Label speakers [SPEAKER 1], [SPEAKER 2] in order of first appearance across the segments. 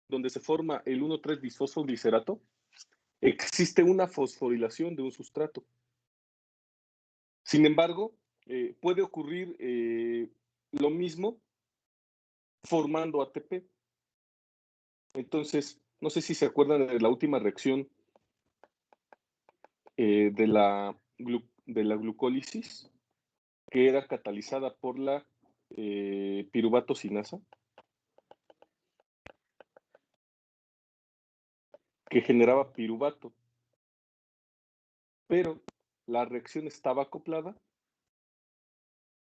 [SPEAKER 1] donde se forma el 1,3-bisfosfoglicerato, existe una fosforilación de un sustrato. Sin embargo, puede ocurrir lo mismo formando ATP. Entonces, no sé si se acuerdan de la última reacción de la glucólisis, que era catalizada por la piruvato sinasa, que generaba piruvato, pero la reacción estaba acoplada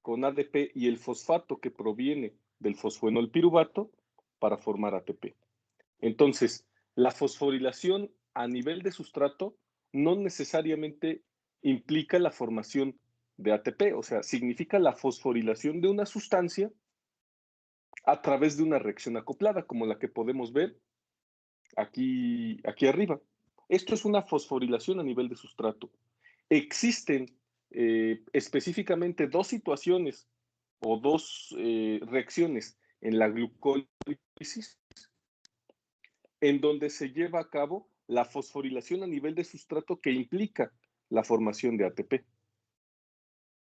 [SPEAKER 1] con ADP y el fosfato que proviene del fosfoenol piruvato para formar ATP. Entonces, la fosforilación a nivel de sustrato no necesariamente implica la formación de ATP, o sea, significa la fosforilación de una sustancia a través de una reacción acoplada, como la que podemos ver aquí arriba. Esto es una fosforilación a nivel de sustrato. Existen específicamente dos situaciones o dos reacciones en la glucólisis en donde se lleva a cabo la fosforilación a nivel de sustrato que implica la formación de ATP.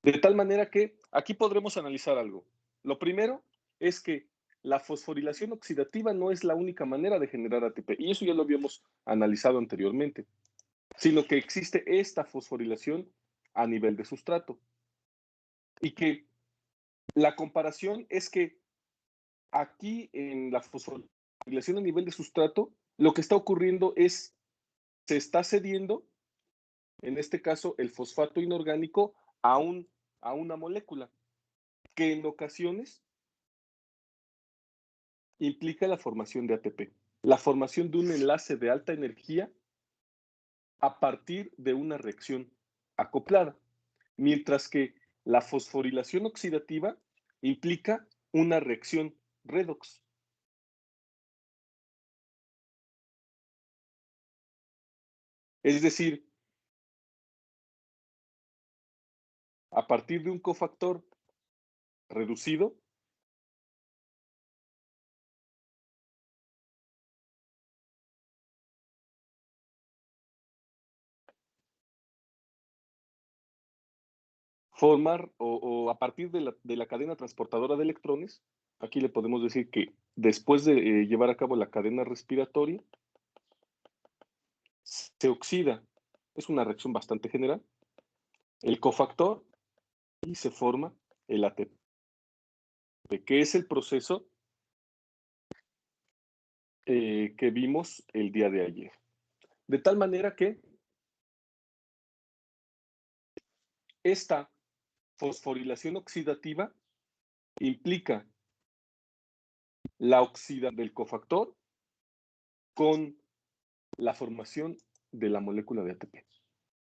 [SPEAKER 1] De tal manera que aquí podremos analizar algo. Lo primero es que la fosforilación oxidativa no es la única manera de generar ATP, y eso ya lo habíamos analizado anteriormente, sino que existe esta fosforilación a nivel de sustrato. Y que la comparación es que aquí en la fosforilación a nivel de sustrato, lo que está ocurriendo es, se está cediendo, en este caso, el fosfato inorgánico a una molécula, que en ocasiones implica la formación de ATP, la formación de un enlace de alta energía a partir de una reacción acoplada, mientras que la fosforilación oxidativa implica una reacción redox. Es decir, a partir de un cofactor reducido, formar o a partir de la cadena transportadora de electrones, aquí le podemos decir que después de llevar a cabo la cadena respiratoria, se oxida, es una reacción bastante general, el cofactor y se forma el ATP, que es el proceso que vimos el día de ayer. De tal manera que esta fosforilación oxidativa implica la oxidación del cofactor con la formación de la molécula de ATP.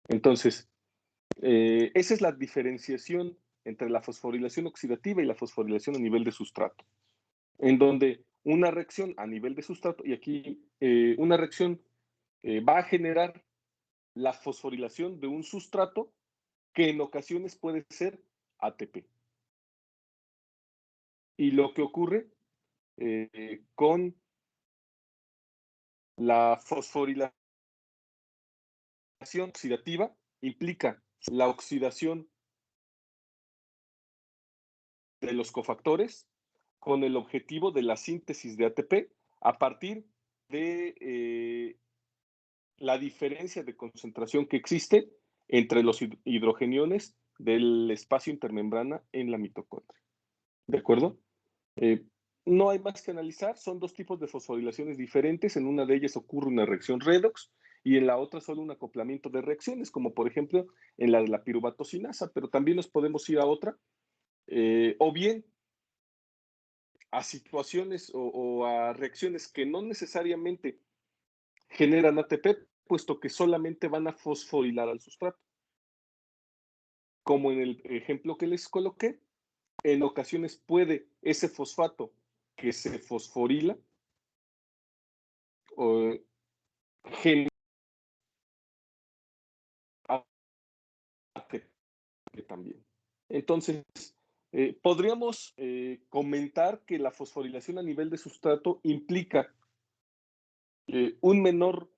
[SPEAKER 1] Entonces, esa es la diferenciación entre la fosforilación oxidativa y la fosforilación a nivel de sustrato, en donde una reacción a nivel de sustrato, y aquí una reacción va a generar la fosforilación de un sustrato que en ocasiones puede ser ATP. Y lo que ocurre con la fosforilación oxidativa implica la oxidación de los cofactores con el objetivo de la síntesis de ATP a partir de la diferencia de concentración que existe entre los hidrogeniones del espacio intermembrana en la mitocondria. ¿De acuerdo? No hay más que analizar, son dos tipos de fosforilaciones diferentes, en una de ellas ocurre una reacción redox y en la otra solo un acoplamiento de reacciones, como por ejemplo en la de la piruvato sinasa, pero también nos podemos ir a otra, o bien a situaciones o a reacciones que no necesariamente generan ATP, puesto que solamente van a fosforilar al sustrato. Como en el ejemplo que les coloqué, en ocasiones puede ese fosfato que se fosforila o generar ATP también. Entonces, podríamos comentar que la fosforilación a nivel de sustrato implica un menor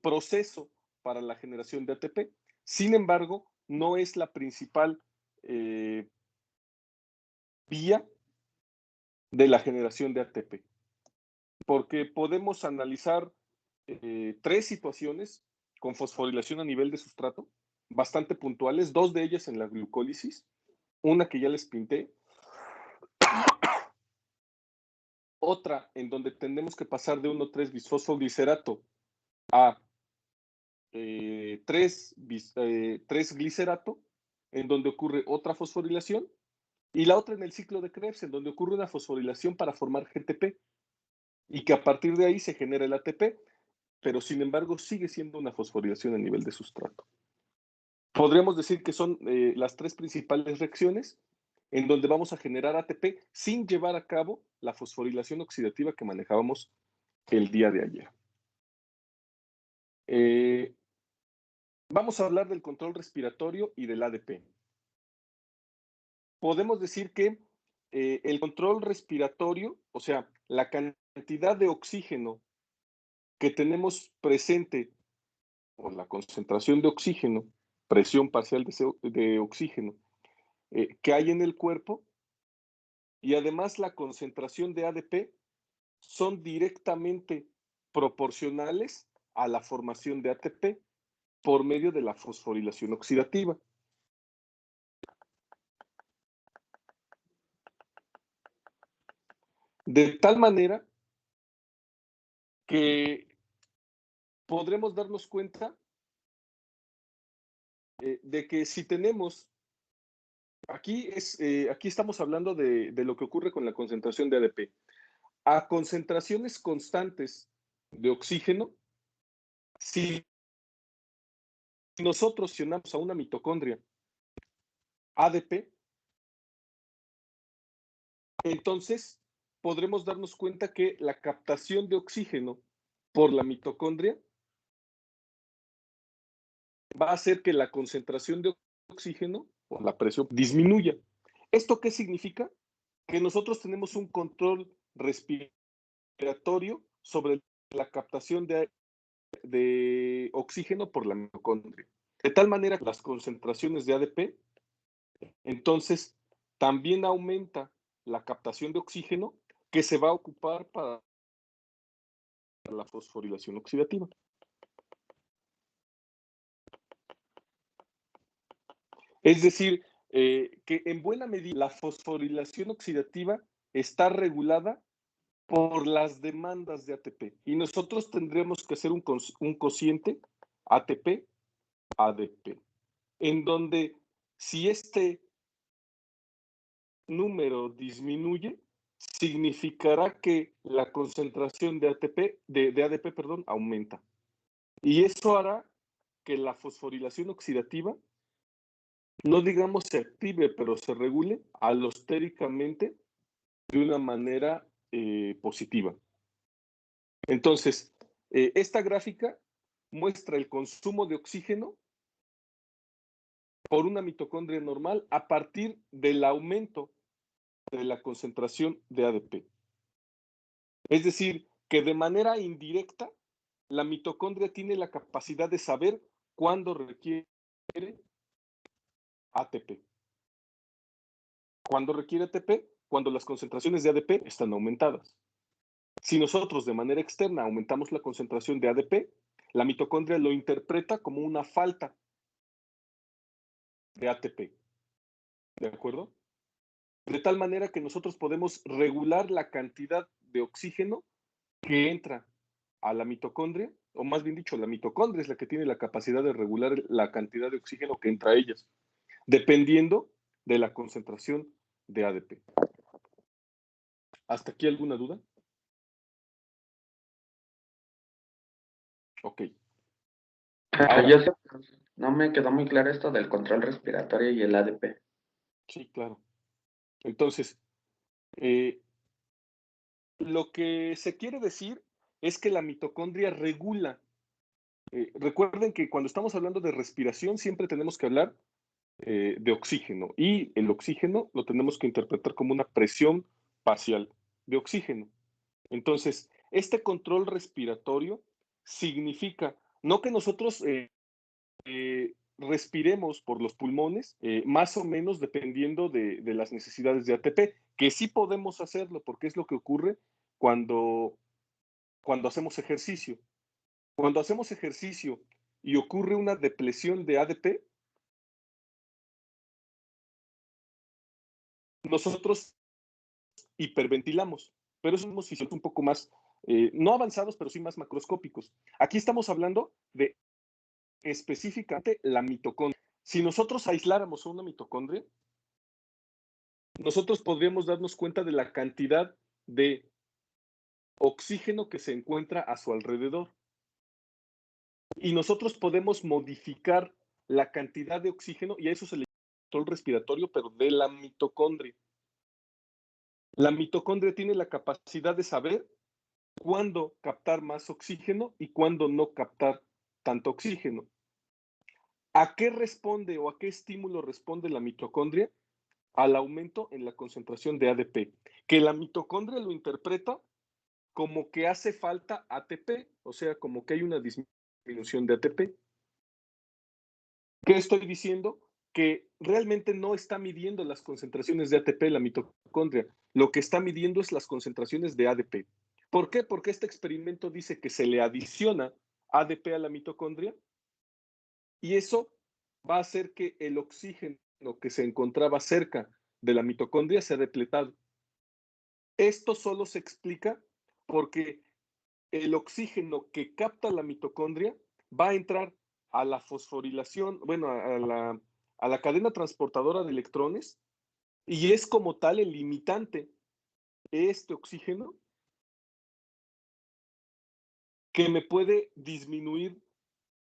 [SPEAKER 1] proceso para la generación de ATP. Sin embargo, no es la principal vía de la generación de ATP, porque podemos analizar 3 situaciones con fosforilación a nivel de sustrato, bastante puntuales, 2 de ellas en la glucólisis, una que ya les pinté, otra en donde tenemos que pasar de 1,3-bisfosfoglicerato a 3-glicerato, en donde ocurre otra fosforilación, y la otra en el ciclo de Krebs, en donde ocurre una fosforilación para formar GTP, y que a partir de ahí se genera el ATP, pero sin embargo sigue siendo una fosforilación a nivel de sustrato. Podríamos decir que son las 3 principales reacciones en donde vamos a generar ATP sin llevar a cabo la fosforilación oxidativa que manejábamos el día de ayer. Vamos a hablar del control respiratorio y del ADP. Podemos decir que el control respiratorio, o sea, la cantidad de oxígeno que tenemos presente o la concentración de oxígeno, presión parcial de oxígeno que hay en el cuerpo, y además la concentración de ADP son directamente proporcionales a la formación de ATP por medio de la fosforilación oxidativa. De tal manera que podremos darnos cuenta de que si tenemos, aquí estamos hablando de lo que ocurre con la concentración de ADP, a concentraciones constantes de oxígeno, si nosotros accionamos a una mitocondria ADP, entonces podremos darnos cuenta que la captación de oxígeno por la mitocondria va a hacer que la concentración de oxígeno o la presión disminuya. ¿Esto qué significa? Que nosotros tenemos un control respiratorio sobre la captación de oxígeno por la mitocondria. De tal manera que las concentraciones de ADP, entonces, también aumenta la captación de oxígeno que se va a ocupar para la fosforilación oxidativa. Es decir, que en buena medida la fosforilación oxidativa está regulada por las demandas de ATP y nosotros tendremos que hacer un cociente ATP-ADP, en donde si este número disminuye, significará que la concentración de ADP, perdón, aumenta. Y eso hará que la fosforilación oxidativa, no digamos se active, pero se regule alostéricamente de una manera positiva. Entonces, esta gráfica muestra el consumo de oxígeno por una mitocondria normal a partir del aumento de la concentración de ADP. Es decir, que de manera indirecta, la mitocondria tiene la capacidad de saber cuándo requiere ATP. ¿Cuándo requiere ATP? Cuando las concentraciones de ADP están aumentadas. Si nosotros de manera externa aumentamos la concentración de ADP, la mitocondria lo interpreta como una falta de ATP. ¿De acuerdo? De tal manera que nosotros podemos regular la cantidad de oxígeno que entra a la mitocondria, o más bien dicho, la mitocondria es la que tiene la capacidad de regular la cantidad de oxígeno que entra a ellas, dependiendo de la concentración de ADP. ¿Hasta aquí alguna duda? Ok. Ahora,
[SPEAKER 2] Yo sé, no me quedó muy claro esto del control respiratorio y el ADP.
[SPEAKER 1] sí, claro. Entonces, lo que se quiere decir es que la mitocondria regula. Recuerden que cuando estamos hablando de respiración siempre tenemos que hablar de oxígeno y el oxígeno lo tenemos que interpretar como una presión parcial de oxígeno. Entonces, Este control respiratorio significa no que nosotros respiremos por los pulmones, más o menos dependiendo de las necesidades de ATP, que sí podemos hacerlo, porque es lo que ocurre cuando, cuando hacemos ejercicio. Cuando hacemos ejercicio y ocurre una depresión de ADP, nosotros hiperventilamos, pero eso somos un poco más, no avanzados, pero sí más macroscópicos. Aquí estamos hablando de específicamente la mitocondria. Si nosotros aisláramos a una mitocondria, nosotros podríamos darnos cuenta de la cantidad de oxígeno que se encuentra a su alrededor. Y nosotros podemos modificar la cantidad de oxígeno, y a eso se le llama control respiratorio, pero de la mitocondria. La mitocondria tiene la capacidad de saber cuándo captar más oxígeno y cuándo no captar tanto oxígeno. ¿A qué responde o a qué estímulo responde la mitocondria? Al aumento en la concentración de ADP, que la mitocondria lo interpreta como que hace falta ATP, o sea, como que hay una disminución de ATP. ¿Qué estoy diciendo? Que realmente no está midiendo las concentraciones de ATP la mitocondria, lo que está midiendo es las concentraciones de ADP. ¿Por qué? Porque este experimento dice que se le adiciona ADP a la mitocondria y eso va a hacer que el oxígeno que se encontraba cerca de la mitocondria sea depletado. Esto solo se explica porque el oxígeno que capta la mitocondria va a entrar a la fosforilación, bueno, a la cadena transportadora de electrones y es como tal el limitante, este oxígeno, que me puede disminuir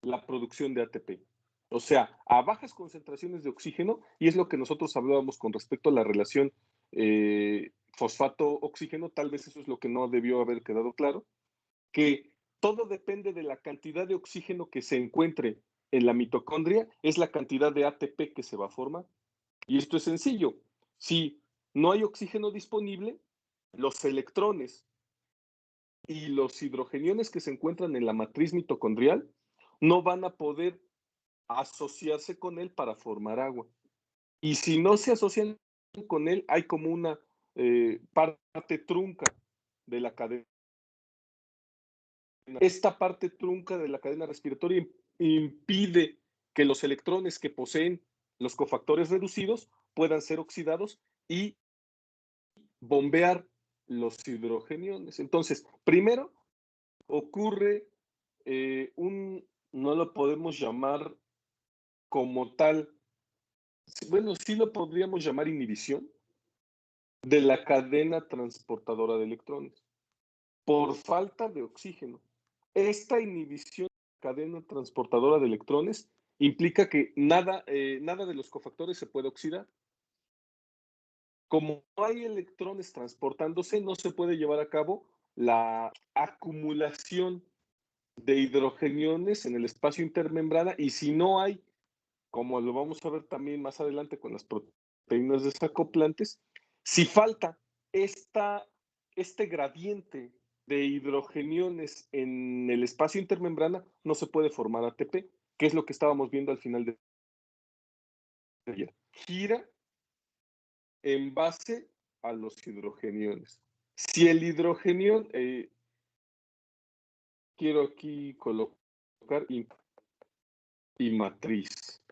[SPEAKER 1] la producción de ATP. O sea, a bajas concentraciones de oxígeno, y es lo que nosotros hablábamos con respecto a la relación fosfato-oxígeno, tal vez eso es lo que no debió haber quedado claro, que todo depende de la cantidad de oxígeno que se encuentre en la mitocondria, es la cantidad de ATP que se va a formar. Y esto es sencillo. Si no hay oxígeno disponible, los electrones y los hidrogeniones que se encuentran en la matriz mitocondrial no van a poder asociarse con él para formar agua. Y si no se asocian con él, hay como una parte trunca de la cadena. Esta parte trunca de la cadena respiratoria impide que los electrones que poseen los cofactores reducidos puedan ser oxidados y bombear los hidrogeniones. Entonces, primero ocurre no lo podemos llamar como tal, bueno, sí lo podríamos llamar inhibición de la cadena transportadora de electrones por falta de oxígeno. Esta inhibición de la cadena transportadora de electrones implica que nada de los cofactores se puede oxidar. Como no hay electrones transportándose, no se puede llevar a cabo la acumulación de hidrogeniones en el espacio intermembrana y si no hay, como lo vamos a ver también más adelante con las proteínas desacoplantes, si falta este gradiente de hidrogeniones en el espacio intermembrana, no se puede formar ATP, que es lo que estábamos viendo al final de ayer. Gira en base a los hidrogeniones. Si el hidrogenión, quiero aquí colocar y matriz,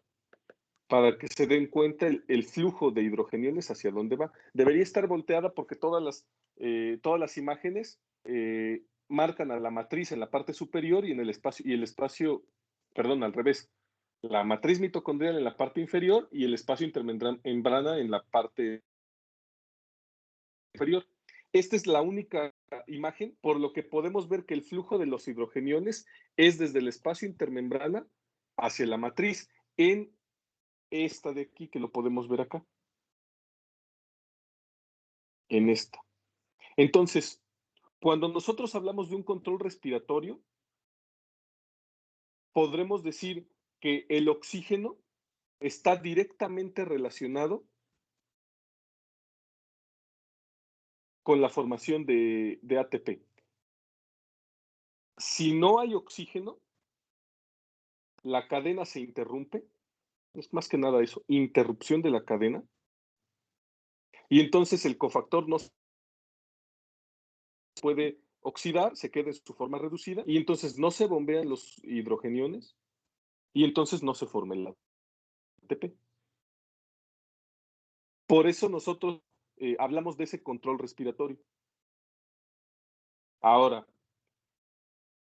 [SPEAKER 1] para que se den cuenta el flujo de hidrogeniones hacia dónde va. Debería estar volteada porque todas las imágenes marcan a la matriz en la parte superior y el espacio, perdón, al revés, la matriz mitocondrial en la parte inferior y el espacio intermembrana en la parte inferior. Esta es la única imagen, por lo que podemos ver que el flujo de los hidrogeniones es desde el espacio intermembrana hacia la matriz en esta de aquí, que lo podemos ver acá, en esta. Entonces, cuando nosotros hablamos de un control respiratorio, podremos decir que el oxígeno está directamente relacionado con la formación de ATP. Si no hay oxígeno, la cadena se interrumpe, es más que nada eso, interrupción de la cadena, y entonces el cofactor no se puede oxidar, se queda en su forma reducida, y entonces no se bombean los hidrogeniones, y entonces no se forma el ATP. Por eso nosotros hablamos de ese control respiratorio. Ahora,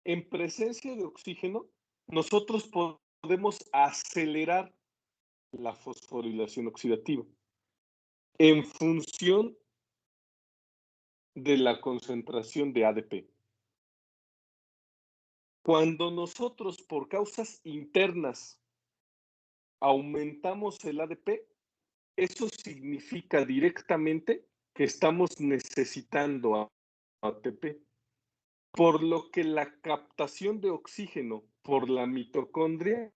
[SPEAKER 1] en presencia de oxígeno, nosotros podemos acelerar la fosforilación oxidativa en función de la concentración de ADP. Cuando nosotros por causas internas aumentamos el ADP, eso significa directamente que estamos necesitando ATP, por lo que la captación de oxígeno por la mitocondria,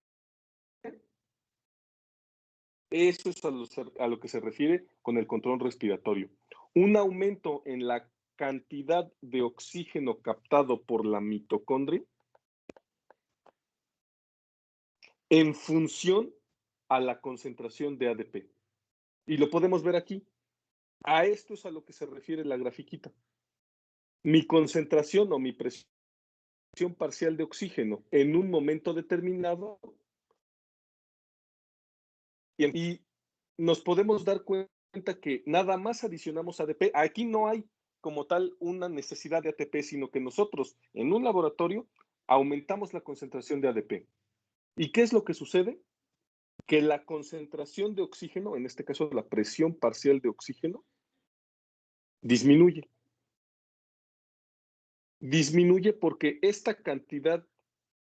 [SPEAKER 1] eso es a lo que se refiere con el control respiratorio. Un aumento en la cantidad de oxígeno captado por la mitocondria en función a la concentración de ADP. Y lo podemos ver aquí. A esto es a lo que se refiere la grafiquita. Mi concentración o mi presión parcial de oxígeno en un momento determinado y nos podemos dar cuenta que nada más adicionamos ADP. Aquí no hay como tal una necesidad de ATP, sino que nosotros en un laboratorio aumentamos la concentración de ADP. ¿Y qué es lo que sucede? Que la concentración de oxígeno, en este caso la presión parcial de oxígeno, disminuye. Disminuye porque esta cantidad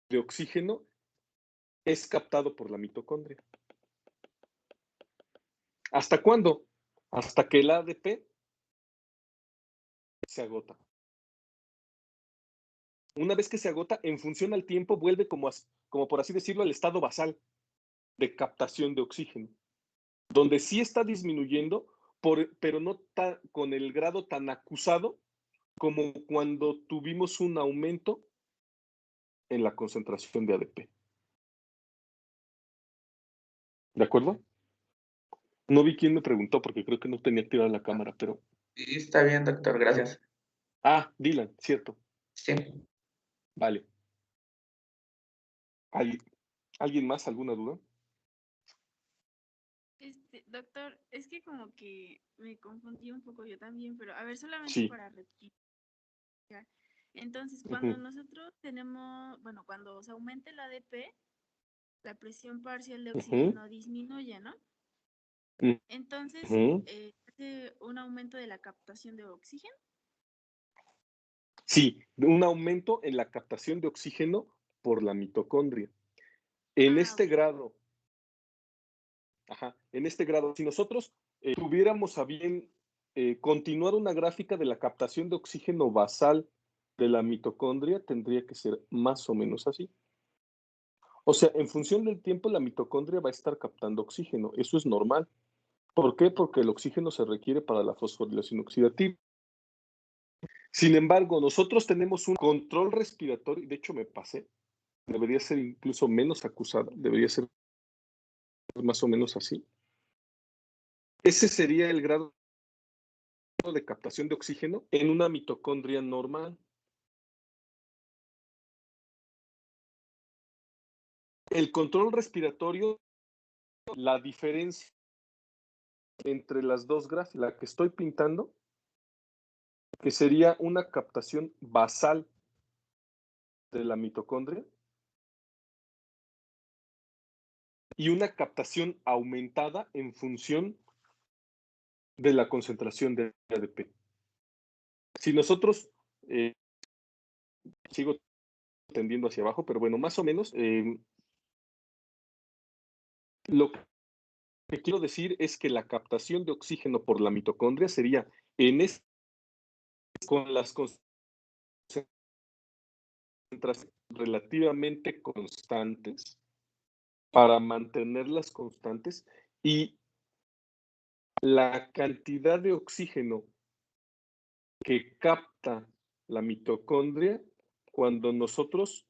[SPEAKER 1] de oxígeno es captado por la mitocondria. ¿Hasta cuándo? Hasta que el ADP se agota. Una vez que se agota, en función al tiempo, vuelve como por así decirlo, al estado basal de captación de oxígeno, donde sí está disminuyendo, pero no con el grado tan acusado como cuando tuvimos un aumento en la concentración de ADP. ¿De acuerdo? No vi quién me preguntó porque creo que no tenía activada la cámara, pero...
[SPEAKER 2] Sí, está bien, doctor, gracias.
[SPEAKER 1] Ah, Dylan, cierto.
[SPEAKER 2] Sí.
[SPEAKER 1] Vale. ¿Alguien más? ¿Alguna duda?
[SPEAKER 3] Doctor, es que como que me confundí un poco yo también, pero a ver, solamente
[SPEAKER 1] Sí.
[SPEAKER 3] para rectificar. Entonces,
[SPEAKER 1] Uh
[SPEAKER 3] cuando
[SPEAKER 1] -huh.
[SPEAKER 3] nosotros tenemos, bueno, cuando se aumenta el ADP, la presión parcial de
[SPEAKER 1] Uh -huh.
[SPEAKER 3] oxígeno disminuye, ¿no? Entonces, ¿hace un aumento de la captación de oxígeno?
[SPEAKER 1] Sí, un aumento en la captación de oxígeno por la mitocondria. En este
[SPEAKER 3] Okay.
[SPEAKER 1] grado, si nosotros tuviéramos a bien continuar una gráfica de la captación de oxígeno basal de la mitocondria, tendría que ser más o menos así. O sea, en función del tiempo, la mitocondria va a estar captando oxígeno. Eso es normal. ¿Por qué? Porque el oxígeno se requiere para la fosforilación oxidativa. Sin embargo, nosotros tenemos un control respiratorio, de hecho me pasé, debería ser incluso menos acusada, debería ser más o menos así. Ese sería el grado de captación de oxígeno en una mitocondria normal. El control respiratorio, la diferencia entre las dos gráficas, la que estoy pintando, que sería una captación basal de la mitocondria y una captación aumentada en función de la concentración de ADP. Si nosotros, sigo tendiendo hacia abajo, pero bueno, más o menos, lo que quiero decir es que la captación de oxígeno por la mitocondria sería con las concentraciones relativamente constantes, para mantenerlas constantes, y la cantidad de oxígeno que capta la mitocondria cuando nosotros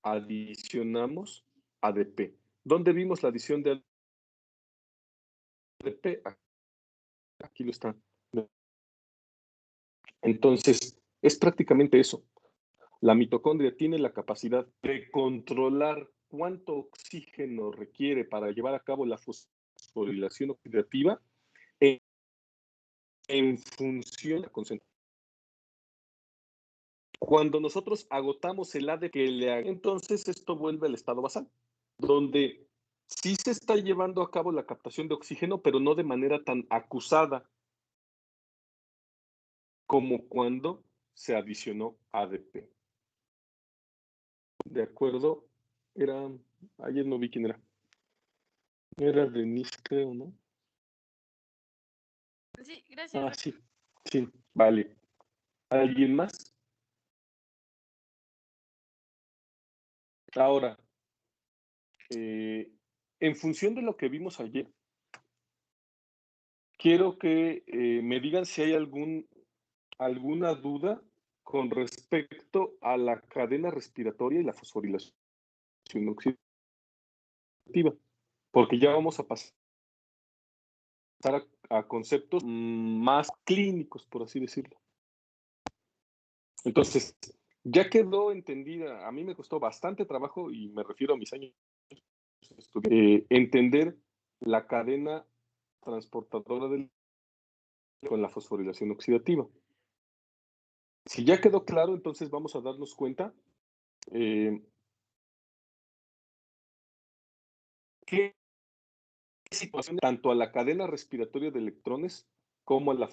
[SPEAKER 1] adicionamos ADP. ¿Dónde vimos la adición de ADP? Aquí lo está. Entonces, es prácticamente eso. La mitocondria tiene la capacidad de controlar cuánto oxígeno requiere para llevar a cabo la fosforilación oxidativa en función de la concentración. Cuando nosotros agotamos el ADP que entonces esto vuelve al estado basal, donde sí se está llevando a cabo la captación de oxígeno, pero no de manera tan acusada como cuando se adicionó ADP. De acuerdo, ayer no vi quién era. Era Denise, creo, ¿no?
[SPEAKER 3] Sí, gracias.
[SPEAKER 1] Sí, vale. ¿Alguien más? Ahora, en función de lo que vimos ayer, quiero que me digan si hay alguna duda con respecto a la cadena respiratoria y la fosforilación oxidativa, porque ya vamos a pasar a conceptos más clínicos, por así decirlo. Entonces, ya quedó entendida, a mí me costó bastante trabajo, y me refiero a mis años de estudio, entender la cadena transportadora con la fosforilación oxidativa. Si ya quedó claro, entonces vamos a darnos cuenta qué situación tanto a la cadena respiratoria de electrones como a la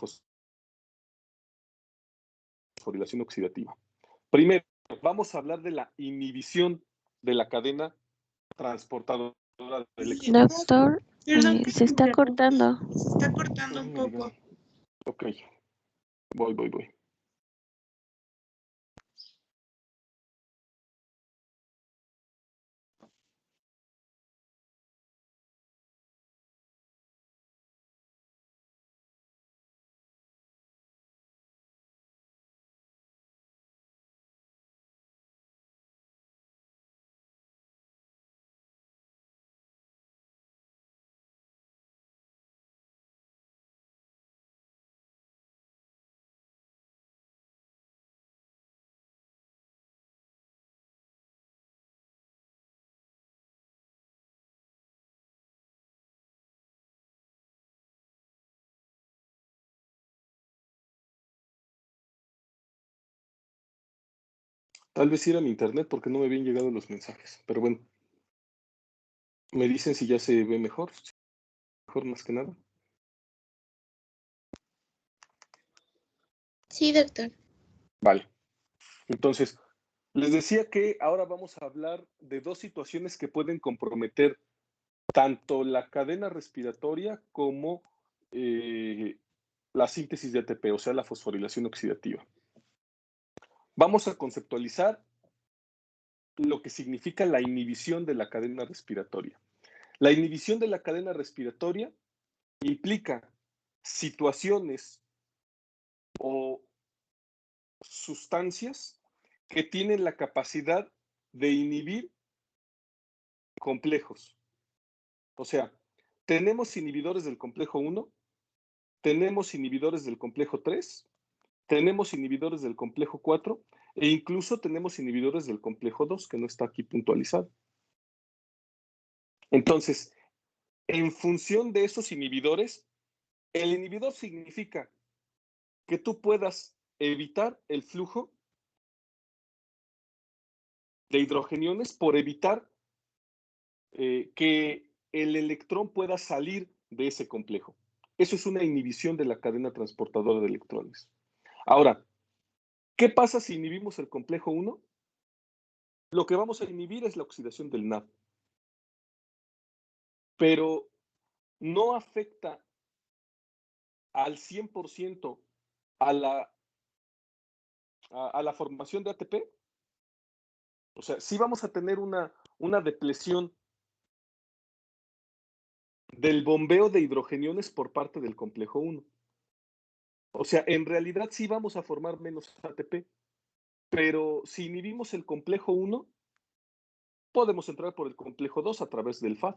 [SPEAKER 1] fosforilación oxidativa. Primero, vamos a hablar de la inhibición de la cadena transportadora de electrones.
[SPEAKER 4] Doctor, se está cortando.
[SPEAKER 3] Se está cortando un poco.
[SPEAKER 1] Ok, voy. Tal vez era mi internet porque no me habían llegado los mensajes, pero bueno. Me dicen si ya se ve mejor más que nada.
[SPEAKER 4] Sí, doctor.
[SPEAKER 1] Vale. Entonces, les decía que ahora vamos a hablar de dos situaciones que pueden comprometer tanto la cadena respiratoria como la síntesis de ATP, o sea, la fosforilación oxidativa. Vamos a conceptualizar lo que significa la inhibición de la cadena respiratoria. La inhibición de la cadena respiratoria implica situaciones o sustancias que tienen la capacidad de inhibir complejos. O sea, tenemos inhibidores del complejo 1, tenemos inhibidores del complejo 3, tenemos inhibidores del complejo 4 e incluso tenemos inhibidores del complejo 2, que no está aquí puntualizado. Entonces, en función de esos inhibidores, el inhibidor significa que tú puedas evitar el flujo de hidrogeniones por evitar que el electrón pueda salir de ese complejo. Eso es una inhibición de la cadena transportadora de electrones. Ahora, ¿qué pasa si inhibimos el complejo 1? Lo que vamos a inhibir es la oxidación del NAD. Pero no afecta al 100% a la formación de ATP. O sea, sí vamos a tener una depleción del bombeo de hidrogeniones por parte del complejo 1. O sea, en realidad sí vamos a formar menos ATP, Pero si inhibimos el complejo 1, podemos entrar por el complejo 2 a través del FAD.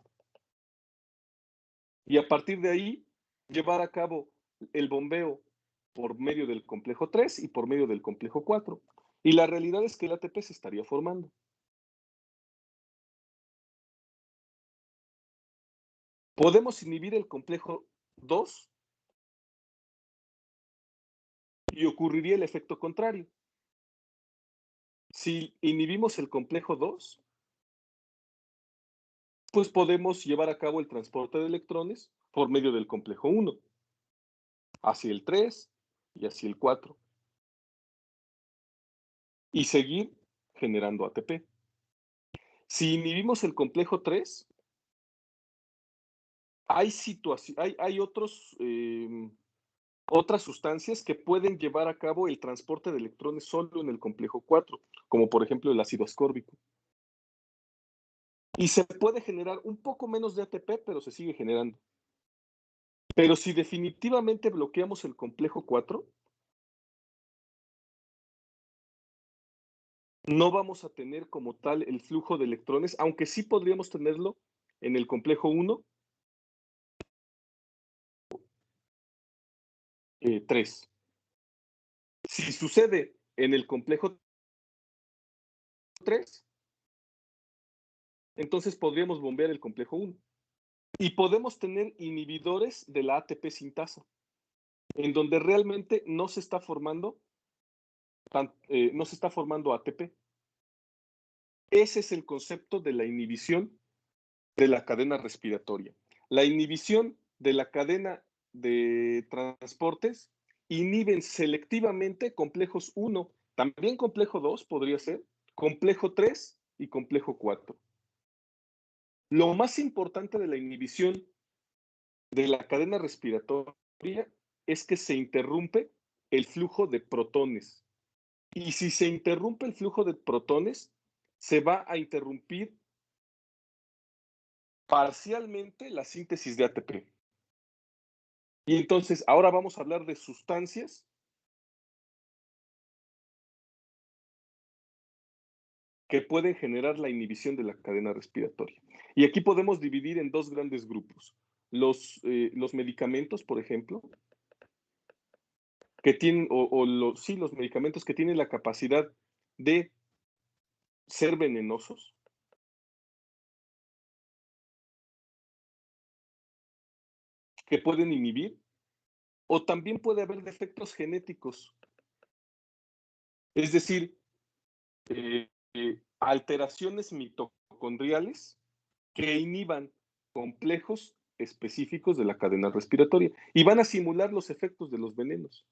[SPEAKER 1] Y a partir de ahí, llevar a cabo el bombeo por medio del complejo 3 y por medio del complejo 4. Y la realidad es que el ATP se estaría formando. Podemos inhibir el complejo 2 y ocurriría el efecto contrario. Si inhibimos el complejo 2, pues podemos llevar a cabo el transporte de electrones por medio del complejo 1, hacia el 3 y hacia el 4. Y seguir generando ATP. Si inhibimos el complejo 3, hay otras sustancias que pueden llevar a cabo el transporte de electrones solo en el complejo 4, como por ejemplo el ácido ascórbico. Y se puede generar un poco menos de ATP, pero se sigue generando. Pero si definitivamente bloqueamos el complejo 4, no vamos a tener como tal el flujo de electrones, aunque sí podríamos tenerlo en el complejo 1, 3. Si sucede en el complejo 3, entonces podríamos bombear el complejo 1. Y podemos tener inhibidores de la ATP sintasa, en donde realmente no se está formando ATP. Ese es el concepto de la inhibición de la cadena respiratoria. La inhibición de la cadena de transportes inhiben selectivamente complejos 1, también complejo 2 podría ser, complejo 3 y complejo 4. Lo más importante de la inhibición de la cadena respiratoria es que se interrumpe el flujo de protones. Y si se interrumpe el flujo de protones, se va a interrumpir parcialmente la síntesis de ATP. Y entonces, ahora vamos a hablar de sustancias que pueden generar la inhibición de la cadena respiratoria. Y aquí podemos dividir en dos grandes grupos. Los medicamentos, por ejemplo, que tienen, los medicamentos que tienen la capacidad de ser venenosos, que pueden inhibir, o también puede haber defectos genéticos. Es decir, alteraciones mitocondriales que inhiban complejos específicos de la cadena respiratoria y van a simular los efectos de los venenos.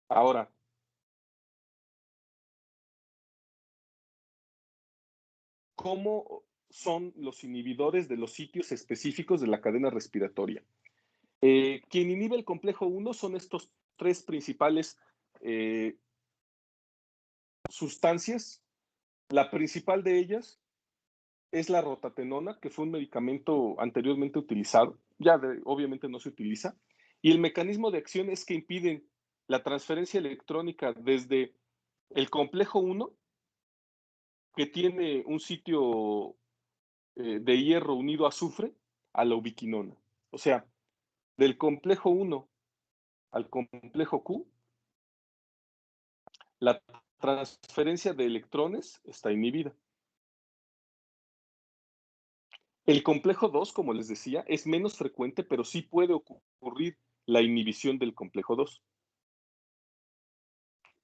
[SPEAKER 1] Ahora, ¿cómo son los inhibidores de los sitios específicos de la cadena respiratoria? Quien inhibe el complejo 1 son estos tres principales sustancias. La principal de ellas es la rotatenona, que fue un medicamento anteriormente utilizado, obviamente no se utiliza, y el mecanismo de acción es que impiden la transferencia electrónica desde el complejo 1, que tiene un sitio de hierro unido a azufre, a la ubiquinona. O sea, del complejo 1 al complejo Q, la transferencia de electrones está inhibida. El complejo 2, como les decía, es menos frecuente, pero sí puede ocurrir la inhibición del complejo 2.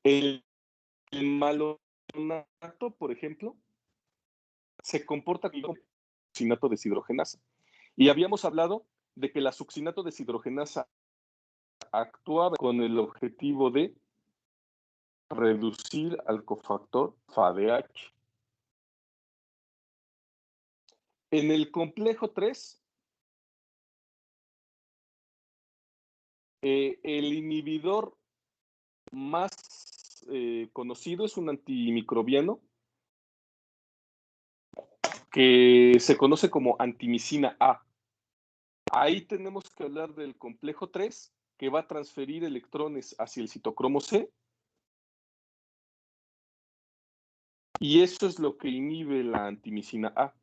[SPEAKER 1] El malonato, por ejemplo, se comporta como succinato deshidrogenasa. Y habíamos hablado de que la succinato deshidrogenasa actuaba con el objetivo de reducir al cofactor FADH. En el complejo 3, el inhibidor más conocido es un antimicrobiano que se conoce como antimicina A. Ahí tenemos que hablar del complejo 3, que va a transferir electrones hacia el citocromo C Y eso es lo que inhibe la antimicina A.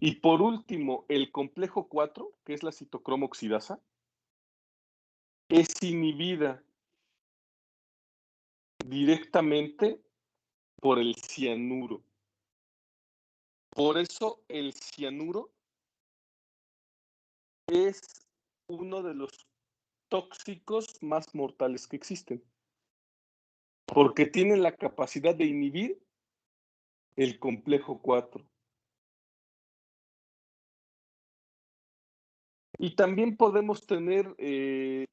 [SPEAKER 1] Y por último, el complejo 4, que es la citocromo oxidasa, es inhibida directamente por el cianuro. Por eso el cianuro es uno de los tóxicos más mortales que existen, porque tiene la capacidad de inhibir el complejo 4. Y también podemos tener, que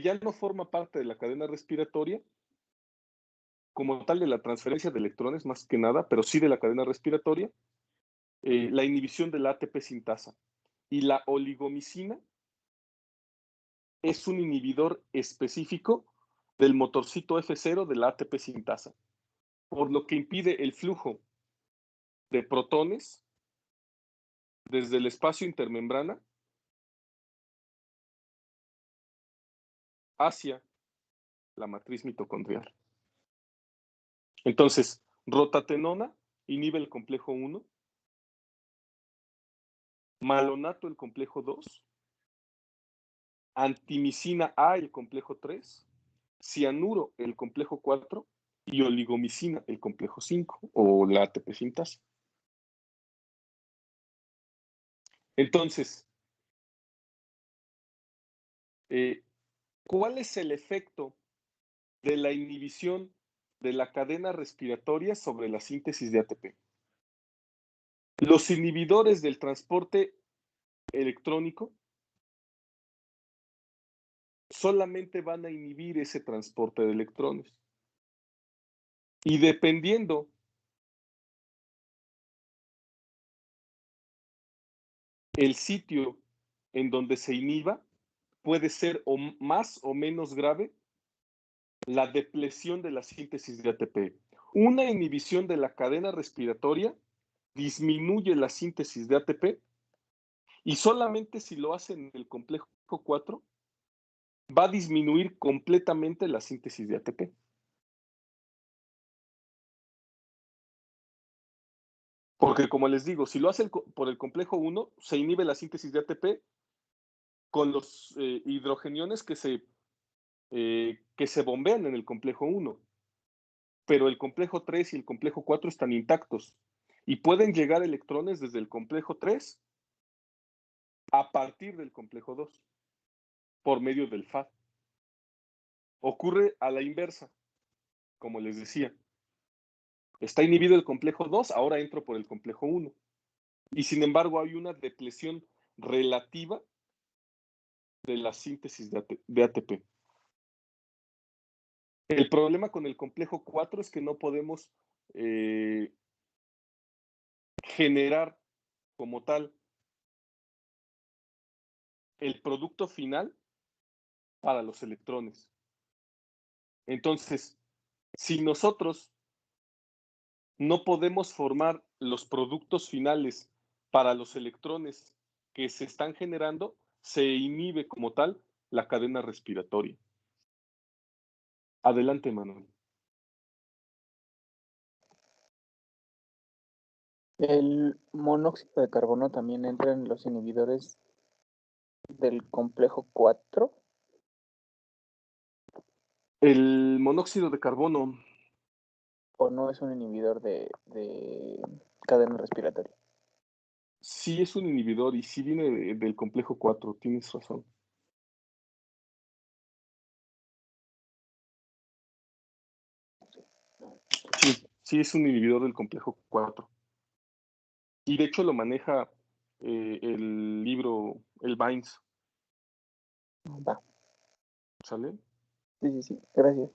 [SPEAKER 1] ya no forma parte de la cadena respiratoria, como tal de la transferencia de electrones más que nada, pero sí de la cadena respiratoria, la inhibición de la ATP sintasa. Y la oligomicina es un inhibidor específico del motorcito F0 de la ATP sintasa, por lo que impide el flujo de protones desde el espacio intermembrana hacia la matriz mitocondrial. Entonces, rotatenona inhibe el complejo 1, malonato el complejo 2, antimicina A el complejo 3, cianuro el complejo 4 y oligomicina el complejo 5 o la ATP sintasa. Entonces, ¿cuál es el efecto de la inhibición de la cadena respiratoria sobre la síntesis de ATP? Los inhibidores del transporte electrónico solamente van a inhibir ese transporte de electrones. Y dependiendo el sitio en donde se inhiba, puede ser o más o menos grave la depresión de la síntesis de ATP. Una inhibición de la cadena respiratoria disminuye la síntesis de ATP y solamente si lo hace en el complejo 4 va a disminuir completamente la síntesis de ATP. Porque como les digo, si lo hace por el complejo 1, se inhibe la síntesis de ATP con los hidrogeniones que se bombean en el complejo 1. Pero el complejo 3 y el complejo 4 están intactos y pueden llegar electrones desde el complejo 3 a partir del complejo 2 por medio del FAD. Ocurre a la inversa, como les decía. Está inhibido el complejo 2, ahora entro por el complejo 1. Y sin embargo hay una depresión relativa de la síntesis de ATP. El problema con el complejo 4 es que no podemos generar como tal el producto final para los electrones. Entonces, si nosotros no podemos formar los productos finales para los electrones que se están generando, se inhibe como tal la cadena respiratoria. Adelante, Manuel.
[SPEAKER 5] ¿El monóxido de carbono también entra en los inhibidores del complejo 4?
[SPEAKER 1] El monóxido de carbono.
[SPEAKER 5] ¿O no es un inhibidor de cadena respiratoria?
[SPEAKER 1] Sí es un inhibidor y sí viene del complejo 4, tienes razón. Sí es un inhibidor del complejo 4. Y de hecho lo maneja el libro, el Vines.
[SPEAKER 5] Va.
[SPEAKER 1] ¿Sale?
[SPEAKER 5] Sí, gracias.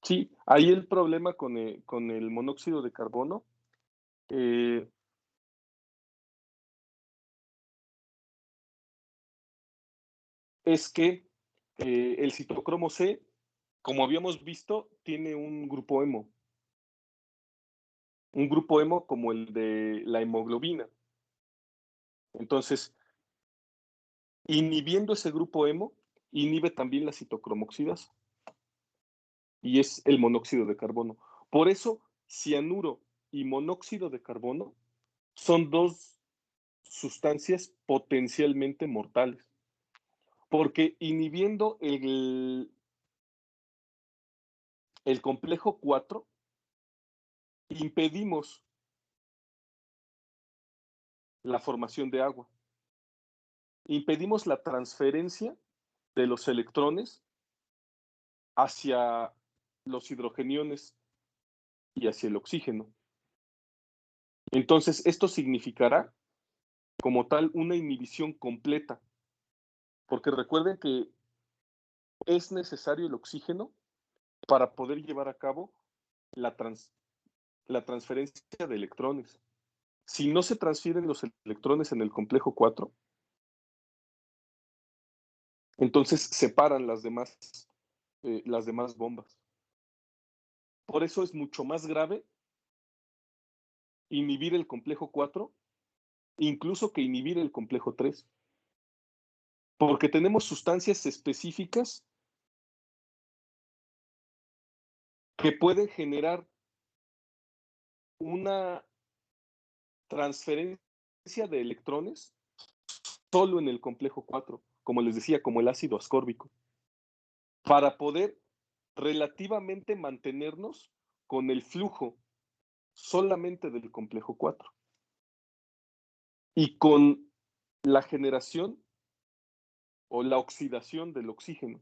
[SPEAKER 1] Sí, ahí el problema con el monóxido de carbono es que el citocromo C, como habíamos visto, tiene un grupo hemo. un grupo hemo como el de la hemoglobina. Entonces, inhibiendo ese grupo hemo, inhibe también la citocromoxidasa y es el monóxido de carbono. Por eso, cianuro y monóxido de carbono son dos sustancias potencialmente mortales, porque inhibiendo el complejo 4, impedimos la formación de agua, impedimos la transferencia de los electrones hacia los hidrogeniones y hacia el oxígeno. Entonces, esto significará como tal una inhibición completa, porque recuerden que es necesario el oxígeno para poder llevar a cabo la transferencia de electrones. Si no se transfieren los electrones en el complejo 4, entonces separan las demás bombas. Por eso es mucho más grave inhibir el complejo 4, incluso que inhibir el complejo 3. Porque tenemos sustancias específicas que pueden generar una transferencia de electrones solo en el complejo 4, como les decía, como el ácido ascórbico, para poder relativamente mantenernos con el flujo solamente del complejo 4 y con la generación o la oxidación del oxígeno,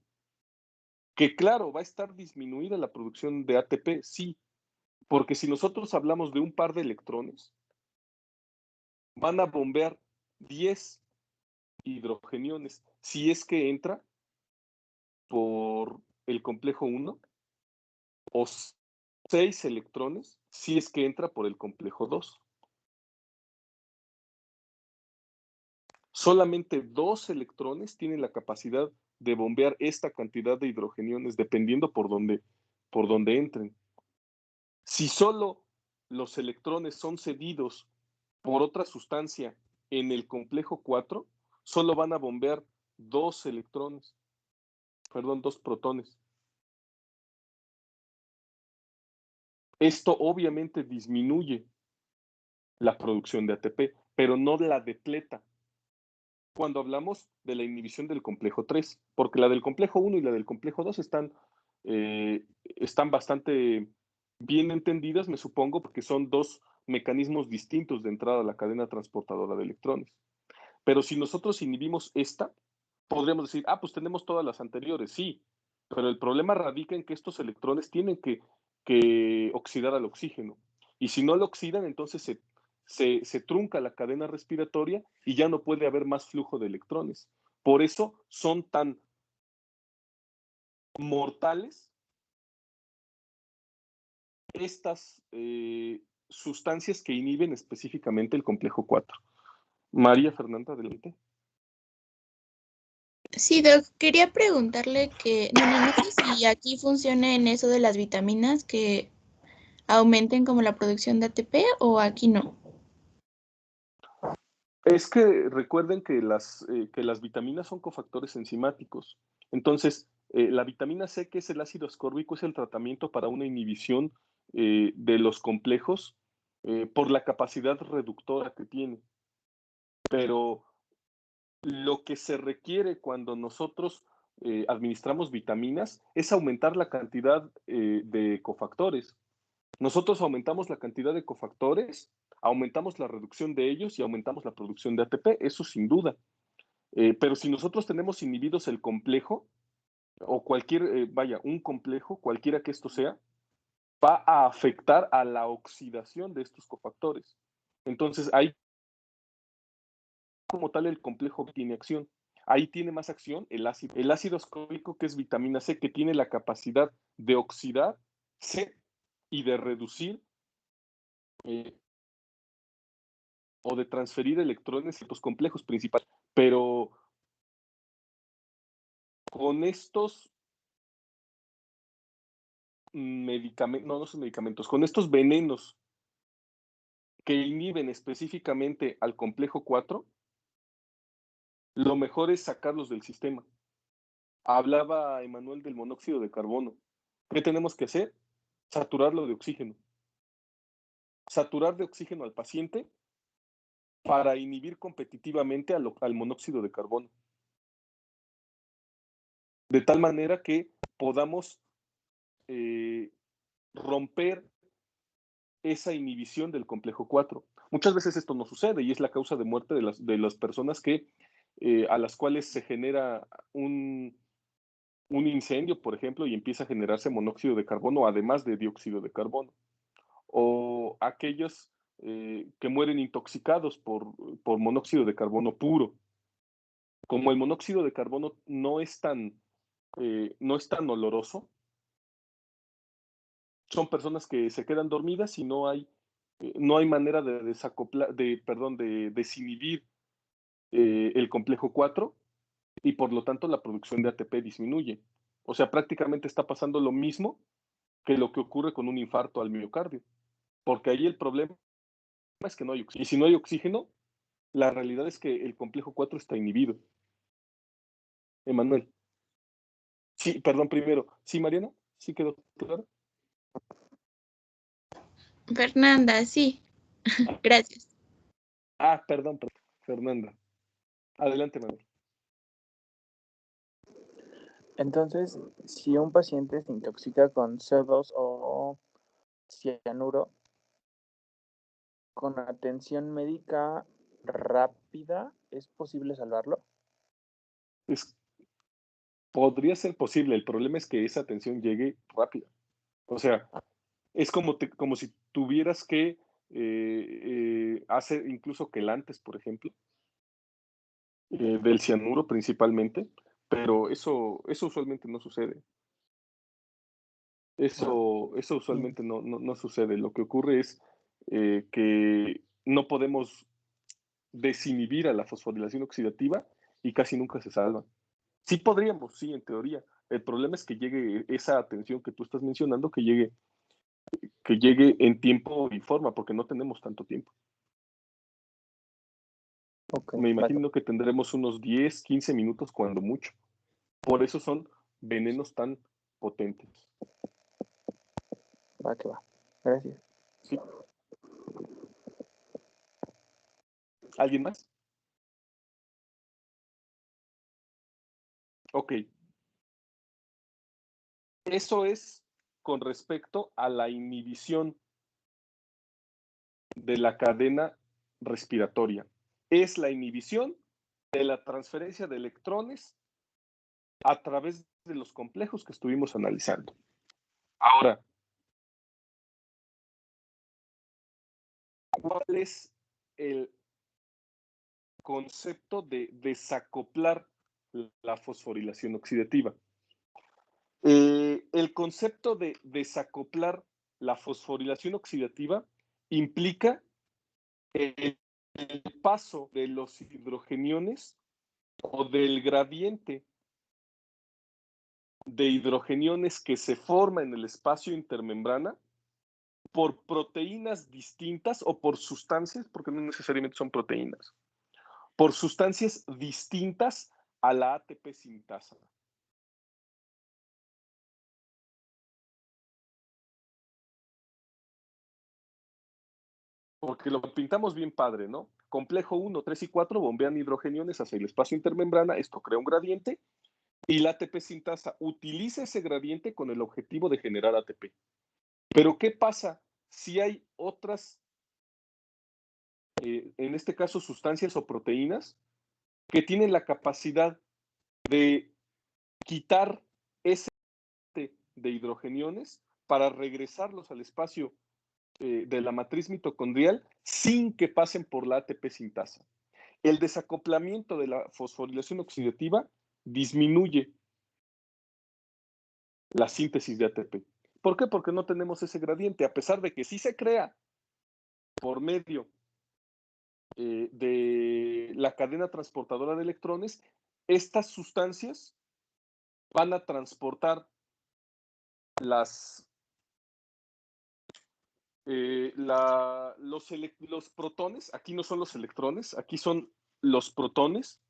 [SPEAKER 1] que claro, va a estar disminuida la producción de ATP, sí, porque si nosotros hablamos de un par de electrones, van a bombear 10 hidrogeniones, si es que entra por el complejo 1, o 6 electrones, si es que entra por el complejo 2. Solamente 2 electrones tienen la capacidad de bombear esta cantidad de hidrogeniones, dependiendo por dónde entren. Si solo los electrones son cedidos por otra sustancia en el complejo 4, solo van a bombear 2 protones. Esto obviamente disminuye la producción de ATP, pero no la depleta cuando hablamos de la inhibición del complejo 3, porque la del complejo 1 y la del complejo 2 están bastante bien entendidas, me supongo, porque son dos mecanismos distintos de entrada a la cadena transportadora de electrones. Pero si nosotros inhibimos esta, podríamos decir, pues tenemos todas las anteriores, sí, pero el problema radica en que estos electrones tienen que oxidar al oxígeno. Y si no lo oxidan, entonces se trunca la cadena respiratoria y ya no puede haber más flujo de electrones. Por eso son tan mortales estas sustancias que inhiben específicamente el complejo 4. María Fernanda, adelante.
[SPEAKER 3] Sí, Doc, quería preguntarle que, bueno, no sé si aquí funciona en eso de las vitaminas que aumenten como la producción de ATP o aquí no.
[SPEAKER 1] Es que recuerden que las vitaminas son cofactores enzimáticos. Entonces, la vitamina C, que es el ácido ascórbico, es el tratamiento para una inhibición de los complejos por la capacidad reductora que tiene. Pero lo que se requiere cuando nosotros administramos vitaminas es aumentar la cantidad de cofactores. Nosotros aumentamos la cantidad de cofactores, aumentamos la reducción de ellos y aumentamos la producción de ATP, eso sin duda. Pero si nosotros tenemos inhibidos el complejo, o un complejo, cualquiera que esto sea, va a afectar a la oxidación de estos cofactores. Entonces, ahí como tal el complejo tiene acción. Ahí tiene más acción el ácido ascórbico, que es vitamina C, que tiene la capacidad de oxidar C y de reducir o de transferir electrones a los complejos principales. Pero con estos medicamentos, no son medicamentos, con estos venenos que inhiben específicamente al complejo 4, lo mejor es sacarlos del sistema. Hablaba Emanuel del monóxido de carbono. ¿Qué tenemos que hacer? Saturarlo de oxígeno. Saturar de oxígeno al paciente para inhibir competitivamente al monóxido de carbono. De tal manera que podamos romper esa inhibición del complejo 4. Muchas veces esto no sucede y es la causa de muerte de las personas a las cuales se genera un incendio, por ejemplo, y empieza a generarse monóxido de carbono, además de dióxido de carbono. O aquellos que mueren intoxicados por monóxido de carbono puro. Como el monóxido de carbono no es tan oloroso, son personas que se quedan dormidas y no hay manera de desinhibir el complejo 4 y por lo tanto la producción de ATP disminuye. O sea, prácticamente está pasando lo mismo que lo que ocurre con un infarto al miocardio, porque ahí el problema es que no hay oxígeno. Y si no hay oxígeno, la realidad es que el complejo 4 está inhibido. Emanuel. Sí, perdón, primero. ¿Sí, Mariana? ¿Sí quedó claro?
[SPEAKER 3] Fernanda, sí. Gracias.
[SPEAKER 1] Perdón, Fernanda. Adelante, Manuel.
[SPEAKER 5] Entonces, si un paciente se intoxica con CO2 o cianuro, con atención médica rápida, ¿es posible salvarlo?
[SPEAKER 1] Podría ser posible. El problema es que esa atención llegue rápida. O sea, es como si tuvieras que hacer incluso quelantes, por ejemplo, del cianuro principalmente, pero eso usualmente no sucede. Eso usualmente no sucede. Lo que ocurre es que no podemos desinhibir a la fosforilación oxidativa y casi nunca se salva. Sí podríamos, sí, en teoría. El problema es que llegue esa atención que tú estás mencionando, que llegue en tiempo y forma, porque no tenemos tanto tiempo.
[SPEAKER 5] Okay,
[SPEAKER 1] Me imagino que tendremos unos 10, 15 minutos cuando mucho. Por eso son venenos tan potentes.
[SPEAKER 5] Va que va. Gracias.
[SPEAKER 1] ¿Sí? ¿Alguien más? Ok. Eso es con respecto a la inhibición de la cadena respiratoria. Es la inhibición de la transferencia de electrones a través de los complejos que estuvimos analizando. Ahora, ¿cuál es el concepto de desacoplar la fosforilación oxidativa? El concepto de desacoplar la fosforilación oxidativa implica el paso de los hidrogeniones o del gradiente de hidrogeniones que se forma en el espacio intermembrana por proteínas distintas o por sustancias, porque no necesariamente son proteínas, por sustancias distintas a la ATP sintasa. Porque lo pintamos bien padre, ¿no? Complejo 1, 3 y 4 bombean hidrogeniones hacia el espacio intermembrana, esto crea un gradiente, y la ATP sintasa utiliza ese gradiente con el objetivo de generar ATP. Pero ¿qué pasa si hay otras, en este caso sustancias o proteínas, que tienen la capacidad de quitar ese de hidrogeniones para regresarlos al espacio de la matriz mitocondrial sin que pasen por la ATP sintasa? El desacoplamiento de la fosforilación oxidativa disminuye la síntesis de ATP. ¿Por qué? Porque no tenemos ese gradiente, a pesar de que sí se crea por medio de la cadena transportadora de electrones. Estas sustancias van a transportar los protones, aquí no son los electrones, aquí son los protones,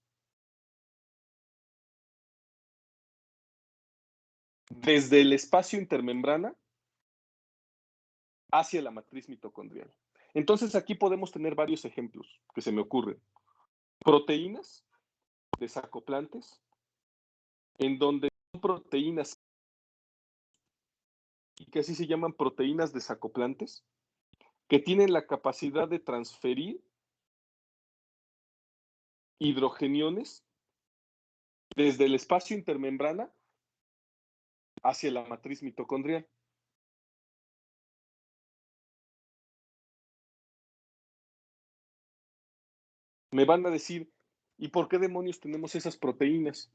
[SPEAKER 1] desde el espacio intermembrana hacia la matriz mitocondrial. Entonces aquí podemos tener varios ejemplos que se me ocurren. Proteínas desacoplantes, en donde son proteínas que así se llaman proteínas desacoplantes, que tienen la capacidad de transferir hidrogeniones desde el espacio intermembrana hacia la matriz mitocondrial. Me van a decir, ¿y por qué demonios tenemos esas proteínas?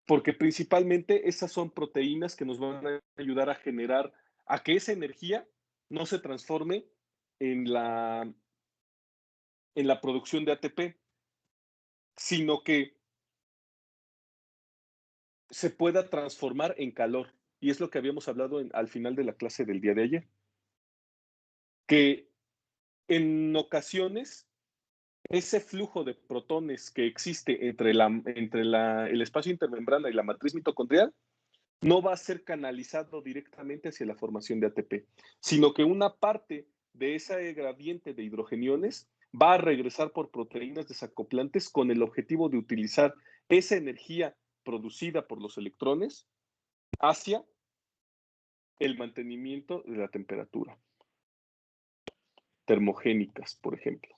[SPEAKER 1] Porque principalmente esas son proteínas que nos van a ayudar a generar, a que esa energía no se transforme en la producción de ATP, sino que se pueda transformar en calor. Y es lo que habíamos hablado al final de la clase del día de ayer. Que en ocasiones ese flujo de protones que existe entre el espacio intermembrana y la matriz mitocondrial no va a ser canalizado directamente hacia la formación de ATP, sino que una parte de ese gradiente de hidrogeniones va a regresar por proteínas desacoplantes con el objetivo de utilizar esa energía producida por los electrones hacia el mantenimiento de la temperatura. Termogénicas, por ejemplo.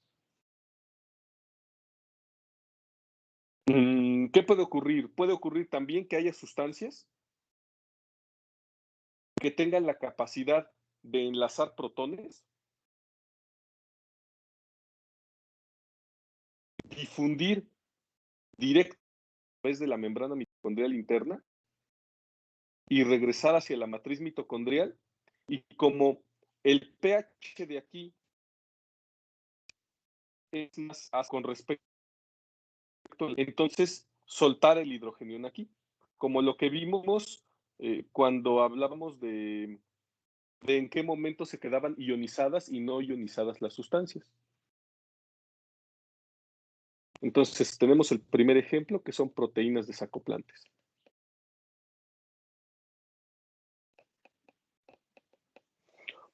[SPEAKER 1] ¿Qué puede ocurrir? Puede ocurrir también que haya sustancias que tengan la capacidad de enlazar protones, difundir directo a través de la membrana mitocondrial interna y regresar hacia la matriz mitocondrial, y como el pH de aquí es más con respecto, entonces soltar el hidrogenión aquí, como lo que vimos cuando hablábamos de en qué momento se quedaban ionizadas y no ionizadas las sustancias. Entonces tenemos el primer ejemplo, que son proteínas desacoplantes.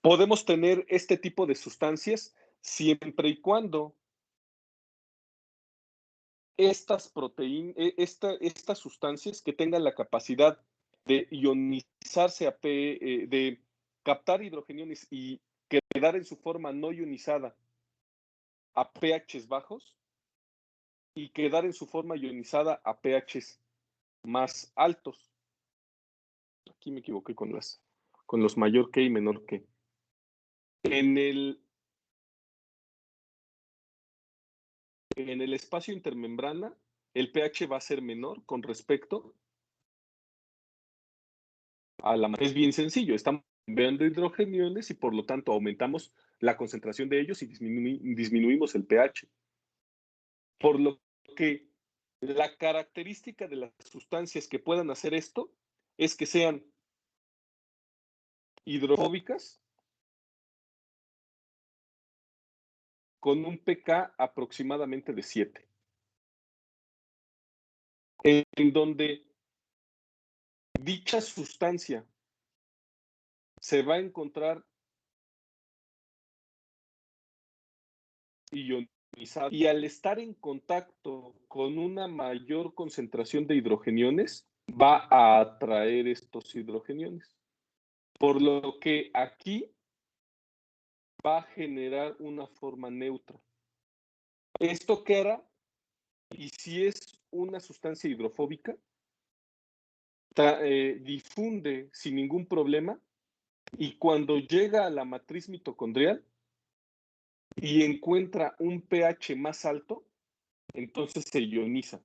[SPEAKER 1] Podemos tener este tipo de sustancias siempre y cuando estas sustancias que tengan la capacidad de ionizarse de captar hidrogeniones y quedar en su forma no ionizada a pHs bajos y quedar en su forma ionizada a pHs más altos. Aquí me equivoqué con los mayor que y menor que. En el espacio intermembrana, el pH va a ser menor con respecto a la matriz. Es bien sencillo, estamos cambiando hidrogeniones y por lo tanto aumentamos la concentración de ellos y disminuimos el pH. Por lo que la característica de las sustancias que puedan hacer esto es que sean hidrofóbicas con un pK aproximadamente de 7. En donde dicha sustancia se va a encontrar ionizada y al estar en contacto con una mayor concentración de hidrogeniones, va a atraer estos hidrogeniones. Por lo que aquí va a generar una forma neutra. ¿Esto qué hará? Y si es una sustancia hidrofóbica, difunde sin ningún problema y cuando llega a la matriz mitocondrial y encuentra un pH más alto, entonces se ioniza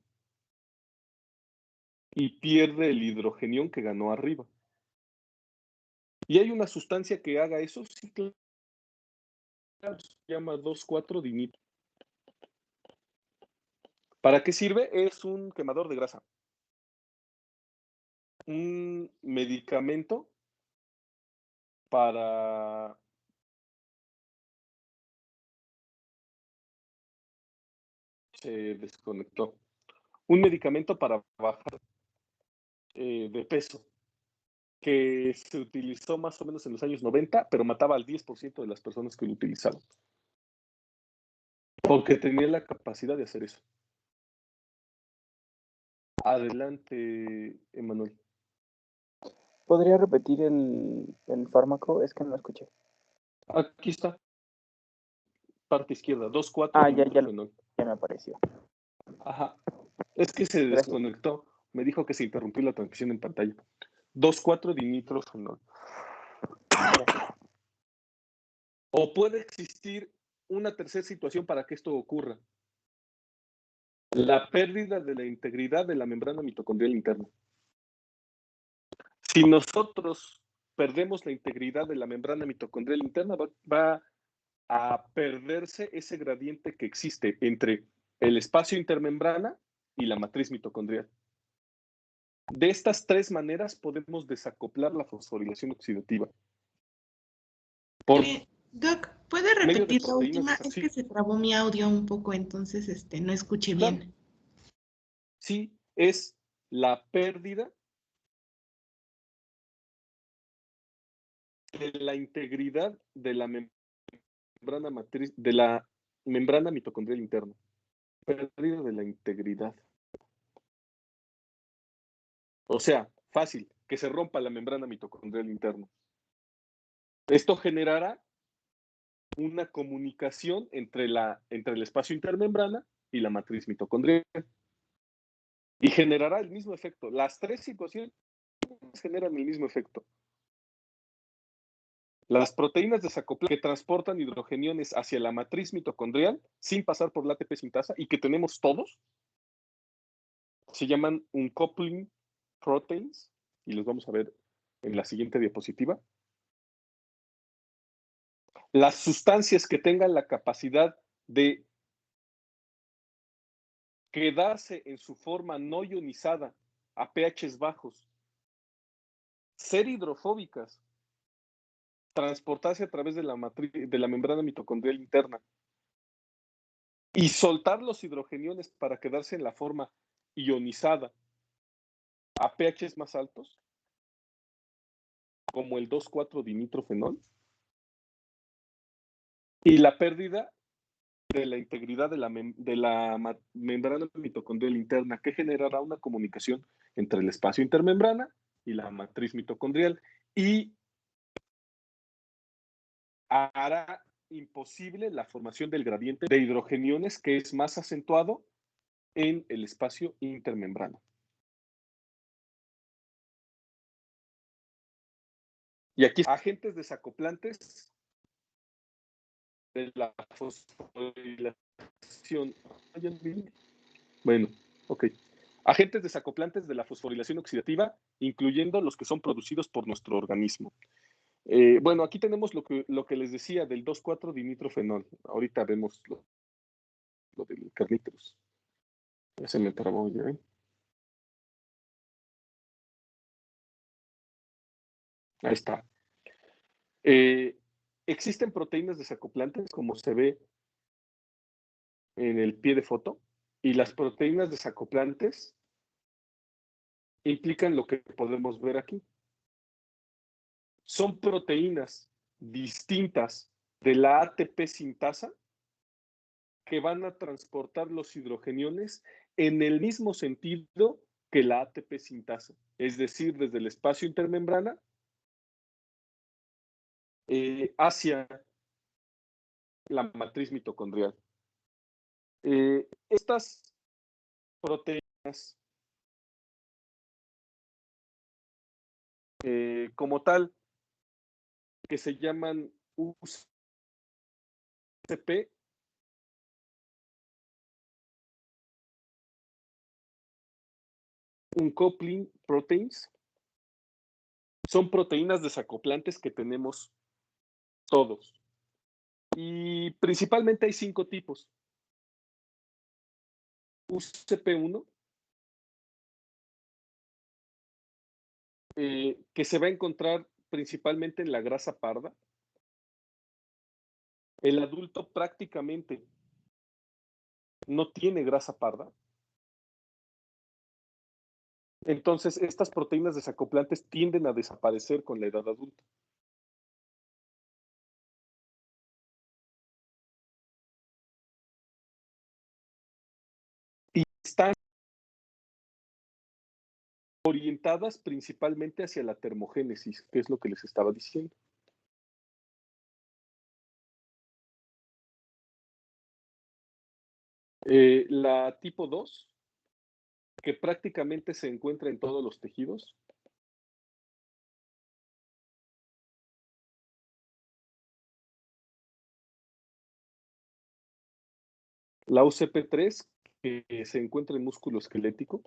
[SPEAKER 1] y pierde el hidrogenión que ganó arriba. ¿Y hay una sustancia que haga eso? Sí, claro. Se llama 2,4-dinito. ¿Para qué sirve? Es un quemador de grasa. Un medicamento para se desconectó. Un medicamento para bajar de peso que se utilizó más o menos en los años 90, pero mataba al 10% de las personas que lo utilizaban. Porque tenía la capacidad de hacer eso. Adelante, Emanuel.
[SPEAKER 5] ¿Podría repetir el fármaco? Es que no lo escuché.
[SPEAKER 1] Aquí está. Parte izquierda, 2,4
[SPEAKER 5] Ah,
[SPEAKER 1] dimetrofenol.
[SPEAKER 5] ya me apareció.
[SPEAKER 1] Ajá. Es que se
[SPEAKER 5] Gracias.
[SPEAKER 1] desconectó. Me dijo que se interrumpió la transmisión en pantalla. 2,4 dinitrofenol. O puede existir una tercera situación para que esto ocurra. La pérdida de la integridad de la membrana mitocondrial interna. Si nosotros perdemos la integridad de la membrana mitocondrial interna, va a perderse ese gradiente que existe entre el espacio intermembrana y la matriz mitocondrial. De estas tres maneras podemos desacoplar la fosforilación oxidativa.
[SPEAKER 6] Doc, ¿puede
[SPEAKER 1] medio de
[SPEAKER 6] repetir la
[SPEAKER 1] proteínas
[SPEAKER 6] última?
[SPEAKER 1] de
[SPEAKER 6] Es que se trabó mi audio un poco, entonces no escuché
[SPEAKER 1] Claro.
[SPEAKER 6] bien.
[SPEAKER 1] Sí, es la pérdida de la integridad de la membrana matriz, de la membrana mitocondrial interna. Pérdida de la integridad. O sea, fácil, que se rompa la membrana mitocondrial interna. Esto generará una comunicación entre el espacio intermembrana y la matriz mitocondrial. Y generará el mismo efecto. Las tres situaciones generan el mismo efecto. Las proteínas desacopladas que transportan hidrogeniones hacia la matriz mitocondrial sin pasar por la ATP sintasa y que tenemos todos, se llaman uncoupling proteins y los vamos a ver en la siguiente diapositiva. Las sustancias que tengan la capacidad de quedarse en su forma no ionizada a pHs bajos, ser hidrofóbicas, transportarse a través de la membrana mitocondrial interna y soltar los hidrogeniones para quedarse en la forma ionizada a pHs más altos, como el 2,4 dinitrofenol, y la pérdida de la integridad de la membrana mitocondrial interna, que generará una comunicación entre el espacio intermembrana y la matriz mitocondrial, y hará imposible la formación del gradiente de hidrogeniones que es más acentuado en el espacio intermembrana. Y aquí, agentes desacoplantes de la fosforilación. Bueno, ok. Agentes desacoplantes de la fosforilación oxidativa, incluyendo los que son producidos por nuestro organismo. Bueno, aquí tenemos lo que les decía del 2,4 dinitrofenol. Ahorita vemos lo del carnitrus. Ya se me trabó ya, ¿eh? Ahí está. Existen proteínas desacoplantes, como se ve en el pie de foto, y las proteínas desacoplantes implican lo que podemos ver aquí. Son proteínas distintas de la ATP sintasa que van a transportar los hidrogeniones en el mismo sentido que la ATP sintasa, es decir, desde el espacio intermembrana hacia la matriz mitocondrial. Estas proteínas, como tal, que se llaman UCP, uncoupling proteins, son proteínas desacoplantes que tenemos todos. Y principalmente hay 5 tipos. UCP1, que se va a encontrar principalmente en la grasa parda. El adulto prácticamente no tiene grasa parda. Entonces, estas proteínas desacoplantes tienden a desaparecer con la edad adulta. Y están orientadas principalmente hacia la termogénesis, que es lo que les estaba diciendo. La tipo 2, que prácticamente se encuentra en todos los tejidos. La UCP3, que se encuentra en músculo esquelético.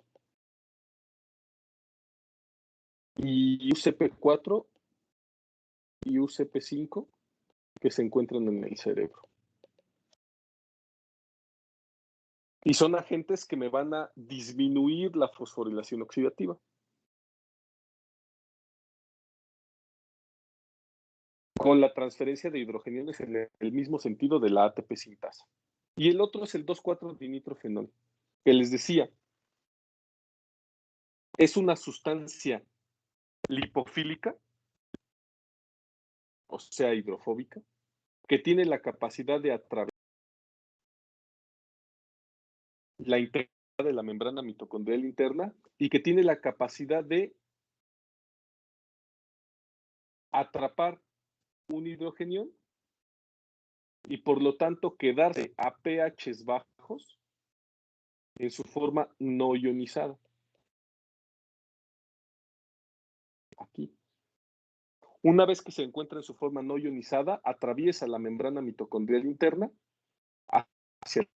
[SPEAKER 1] Y UCP4 y UCP5, que se encuentran en el cerebro. Y son agentes que me van a disminuir la fosforilación oxidativa. Con la transferencia de hidrogeniones en el mismo sentido de la ATP sintasa. Y el otro es el 2,4-dinitrofenol, que les decía, es una sustancia lipofílica, o sea, hidrofóbica, que tiene la capacidad de atravesar la integridad de la membrana mitocondrial interna y que tiene la capacidad de atrapar un hidrogenión y por lo tanto quedarse a pHs bajos en su forma no ionizada. Aquí. Una vez que se encuentra en su forma no ionizada, atraviesa la membrana mitocondrial interna hacia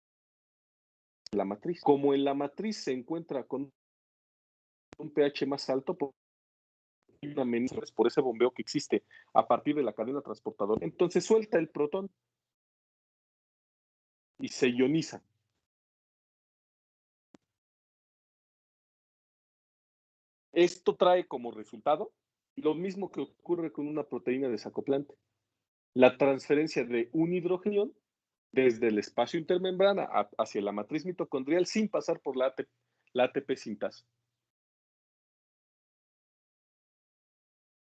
[SPEAKER 1] la matriz. Como en la matriz se encuentra con un pH más alto, por ese bombeo que existe a partir de la cadena transportadora, entonces suelta el protón y se ioniza. Esto trae como resultado lo mismo que ocurre con una proteína desacoplante. La transferencia de un hidrogenión desde el espacio intermembrana hacia la matriz mitocondrial sin pasar por la ATP sintasa.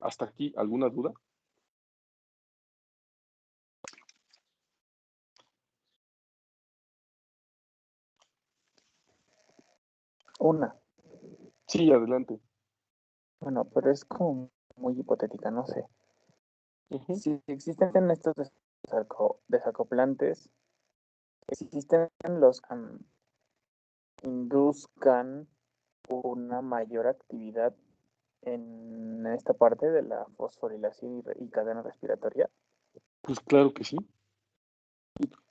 [SPEAKER 1] ¿Hasta aquí alguna duda?
[SPEAKER 5] Una.
[SPEAKER 1] Sí, adelante.
[SPEAKER 5] Bueno, pero es como muy hipotética, no sé.
[SPEAKER 1] Uh-huh.
[SPEAKER 5] Si existen estos desacoplantes, existen los que induzcan una mayor actividad en esta parte de la fosforilación y cadena respiratoria.
[SPEAKER 1] Pues claro que sí.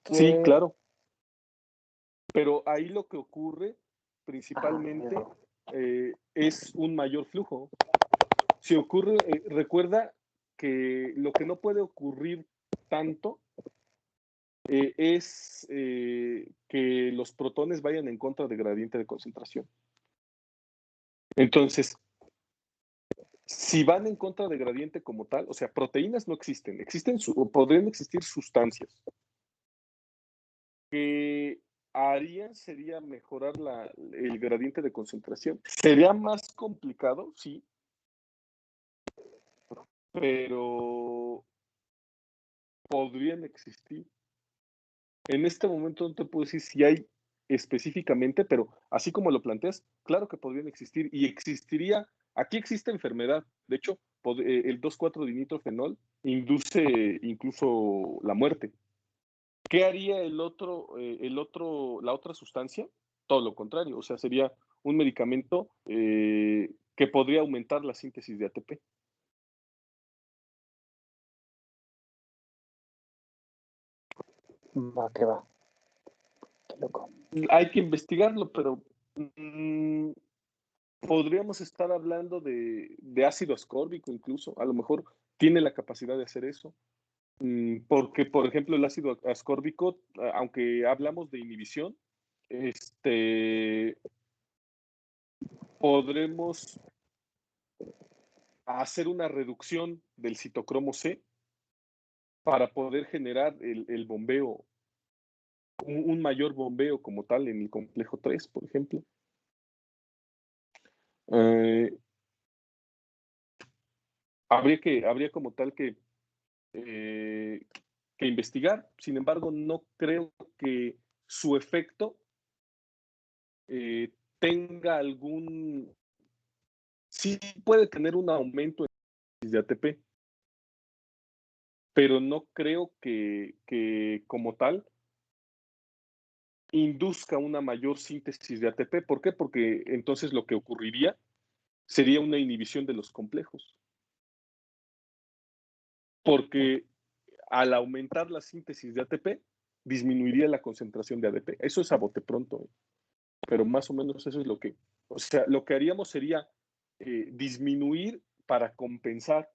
[SPEAKER 5] ¿Qué?
[SPEAKER 1] Sí, claro. Pero ahí lo que ocurre principalmente es un mayor flujo. Si ocurre, recuerda que lo que no puede ocurrir tanto es que los protones vayan en contra de gradiente de concentración. Entonces, si van en contra de gradiente como tal, o sea, proteínas no existen, podrían existir sustancias que harían sería mejorar el gradiente de concentración. Sería más complicado, sí, pero podrían existir. En este momento no te puedo decir si hay específicamente, pero así como lo planteas, claro que podrían existir y existiría, aquí existe enfermedad, de hecho, el 2,4-dinitrofenol induce incluso la muerte. ¿Qué haría la otra sustancia? Todo lo contrario, o sea, sería un medicamento que podría aumentar la síntesis de ATP.
[SPEAKER 5] Va, que va. Qué loco.
[SPEAKER 1] Hay que investigarlo, pero podríamos estar hablando de ácido ascórbico incluso, a lo mejor tiene la capacidad de hacer eso. Porque, por ejemplo, el ácido ascórbico, aunque hablamos de inhibición, podremos a hacer una reducción del citocromo C para poder generar el bombeo, un mayor bombeo como tal en el complejo 3, por ejemplo. Habría como tal que investigar. Sin embargo, no creo que su efecto tenga algún... Sí puede tener un aumento en de ATP, pero no creo que como tal induzca una mayor síntesis de ATP. ¿Por qué? Porque entonces lo que ocurriría sería una inhibición de los complejos. Porque al aumentar la síntesis de ATP, disminuiría la concentración de ADP. Eso es a bote pronto, pero más o menos eso es lo que, o sea, lo que haríamos sería disminuir para compensar,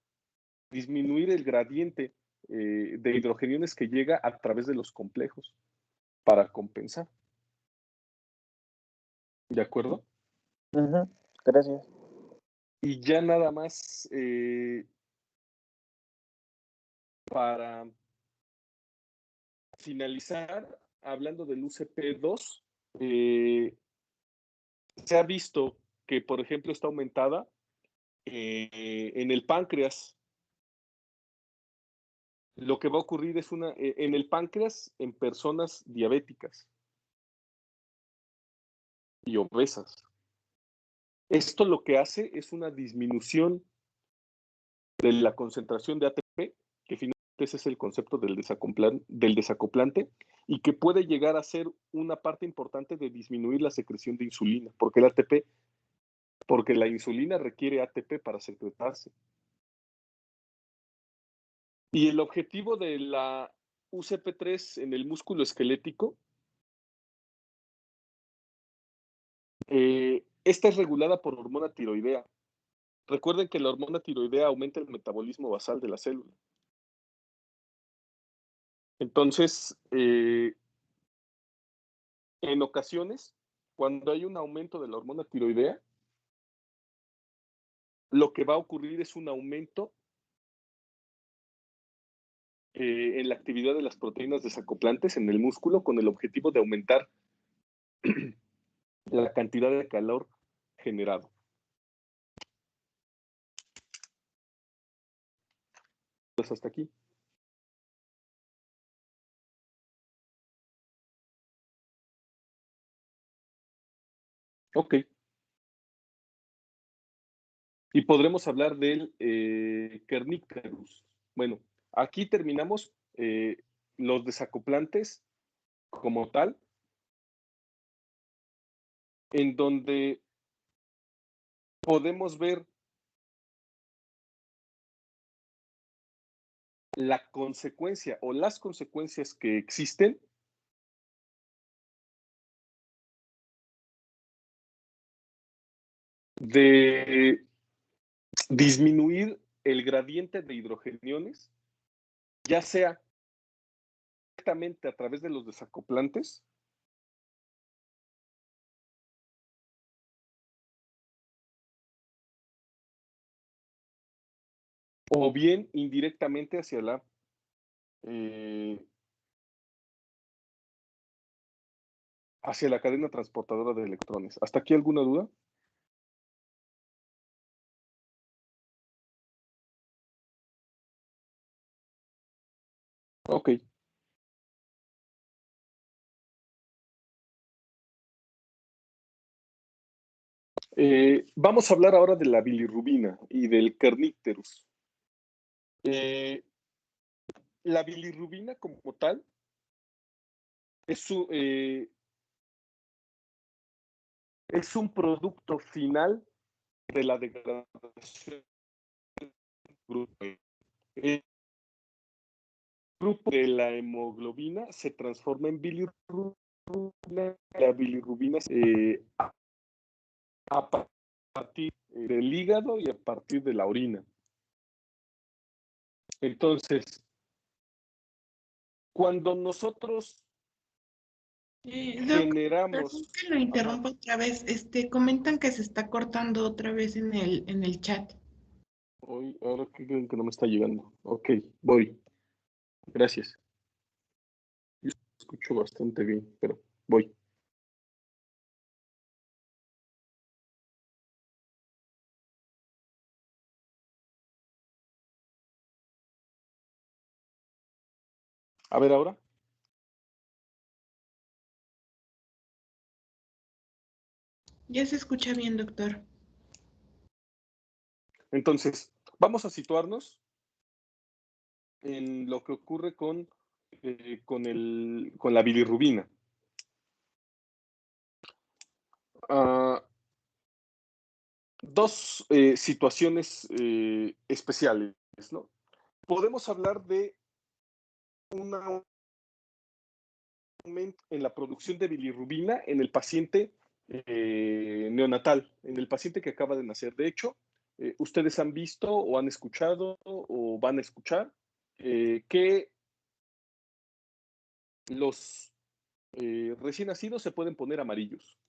[SPEAKER 1] disminuir el gradiente de hidrogeniones que llega a través de los complejos para compensar. ¿De acuerdo?
[SPEAKER 5] Gracias.
[SPEAKER 1] Y ya nada más para finalizar, hablando del UCP2, se ha visto que, por ejemplo, está aumentada en el páncreas. Lo que va a ocurrir es en el páncreas en personas diabéticas y obesas. Esto lo que hace es una disminución de la concentración de ATP, que finalmente ese es el concepto del desacoplante, y que puede llegar a ser una parte importante de disminuir la secreción de insulina, porque la insulina requiere ATP para secretarse. Y el objetivo de la UCP3 en el músculo esquelético, esta es regulada por hormona tiroidea. Recuerden que la hormona tiroidea aumenta el metabolismo basal de la célula. Entonces, en ocasiones, cuando hay un aumento de la hormona tiroidea, lo que va a ocurrir es un aumento en la actividad de las proteínas desacoplantes en el músculo con el objetivo de aumentar la cantidad de calor generado. Pues hasta aquí. Ok. Y podremos hablar del Kernicterus. Bueno, aquí terminamos los desacoplantes como tal, en donde podemos ver la consecuencia o las consecuencias que existen de disminuir el gradiente de hidrogeniones, ya sea directamente a través de los desacoplantes o bien indirectamente hacia la cadena transportadora de electrones. ¿Hasta aquí alguna duda? Ok. Vamos a hablar ahora de la bilirrubina y del Kernicterus. La bilirrubina como tal es un producto final de la degradación del grupo. El grupo de la hemoglobina se transforma en bilirrubina. La bilirrubina a partir del hígado y a partir de la orina. Entonces, cuando nosotros generamos...
[SPEAKER 6] Perdón que lo interrumpa otra vez. Comentan que se está cortando otra vez en el chat.
[SPEAKER 1] Hoy, ahora que creen que no me está llegando. Ok, voy. Gracias. Yo escucho bastante bien, pero voy. A ver ahora.
[SPEAKER 6] Ya se escucha bien, doctor.
[SPEAKER 1] Entonces, vamos a situarnos en lo que ocurre con la bilirrubina. Dos situaciones especiales, ¿no? Podemos hablar de un aumento en la producción de bilirrubina en el paciente neonatal, en el paciente que acaba de nacer. De hecho, ustedes han visto o han escuchado o van a escuchar que los recién nacidos se pueden poner amarillos,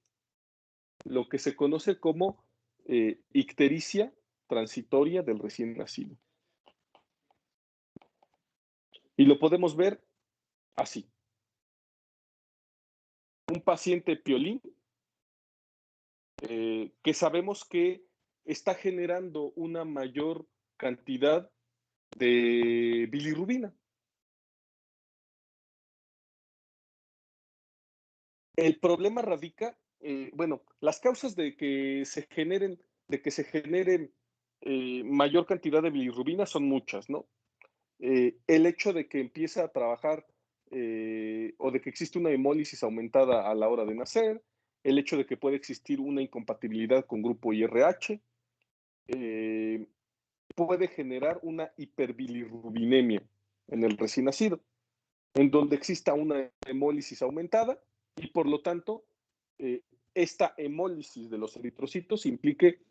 [SPEAKER 1] lo que se conoce como ictericia transitoria del recién nacido. Y lo podemos ver así. Un paciente piolín que sabemos que está generando una mayor cantidad de bilirrubina. El problema radica, bueno, las causas de que se generen mayor cantidad de bilirrubina son muchas, ¿no? El hecho de que empieza a trabajar o de que existe una hemólisis aumentada a la hora de nacer, el hecho de que puede existir una incompatibilidad con grupo IRH, puede generar una hiperbilirrubinemia en el recién nacido, en donde exista una hemólisis aumentada y por lo tanto esta hemólisis de los eritrocitos implique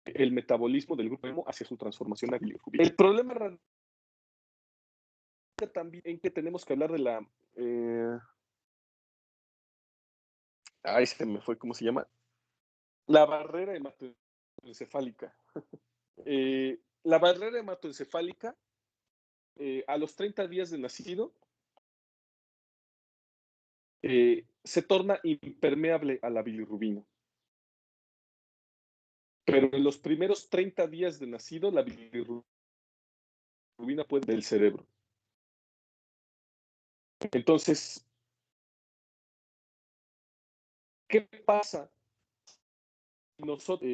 [SPEAKER 1] el metabolismo del grupo hemo hacia su transformación a bilirrubina. El problema radica también en que tenemos que hablar de la ahí se me fue, ¿cómo se llama? La barrera hematoencefálica. La barrera hematoencefálica a los 30 días de nacido se torna impermeable a la bilirrubina. Pero en los primeros 30 días de nacido, la bilirrubina puede del cerebro. Entonces, ¿qué pasa si nosotros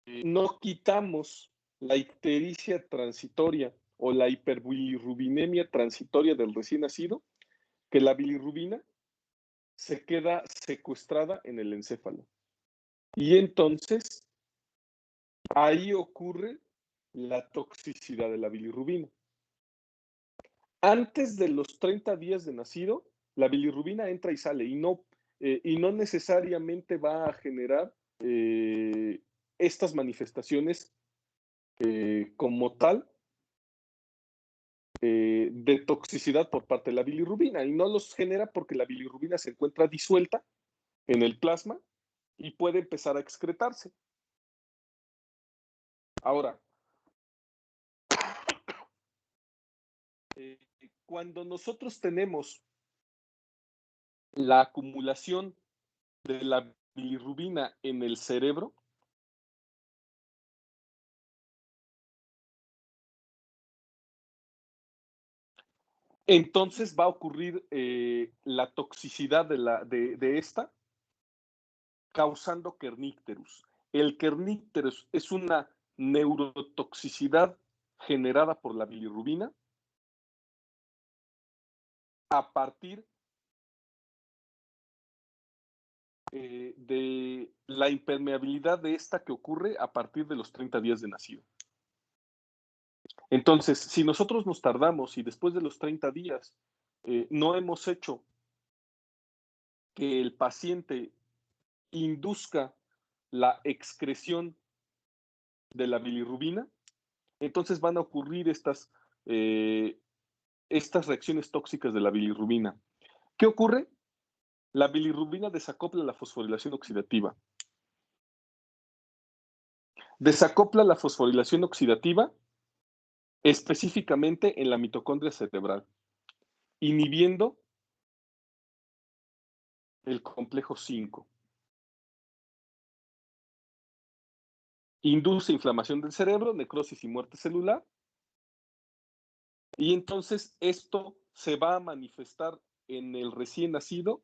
[SPEAKER 1] no quitamos la ictericia transitoria o la hiperbilirrubinemia transitoria del recién nacido? Que la bilirrubina se queda secuestrada en el encéfalo. Y entonces, ahí ocurre la toxicidad de la bilirrubina. Antes de los 30 días de nacido, la bilirrubina entra y sale y no necesariamente va a generar estas manifestaciones como tal de toxicidad por parte de la bilirrubina y no los genera porque la bilirrubina se encuentra disuelta en el plasma y puede empezar a excretarse. Ahora, cuando nosotros tenemos la acumulación de la bilirrubina en el cerebro, entonces va a ocurrir la toxicidad de esta, causando kernícterus. El kernícterus es una neurotoxicidad generada por la bilirrubina a partir de la impermeabilidad de esta que ocurre a partir de los 30 días de nacido. Entonces, si nosotros nos tardamos y después de los 30 días no hemos hecho que el paciente induzca la excreción de la bilirrubina, entonces van a ocurrir estas reacciones tóxicas de la bilirrubina. ¿Qué ocurre? La bilirrubina desacopla la fosforilación oxidativa. Desacopla la fosforilación oxidativa específicamente en la mitocondria cerebral, inhibiendo el complejo 5. Induce inflamación del cerebro, necrosis y muerte celular. Y entonces esto se va a manifestar en el recién nacido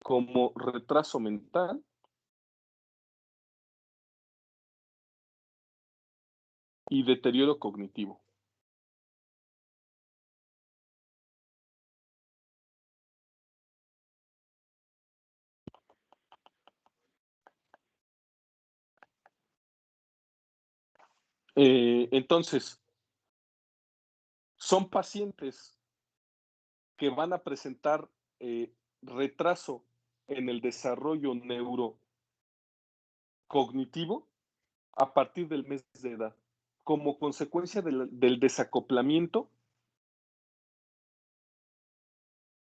[SPEAKER 1] como retraso mental y deterioro cognitivo. Entonces, son pacientes que van a presentar retraso en el desarrollo neurocognitivo a partir del mes de edad, como consecuencia del desacoplamiento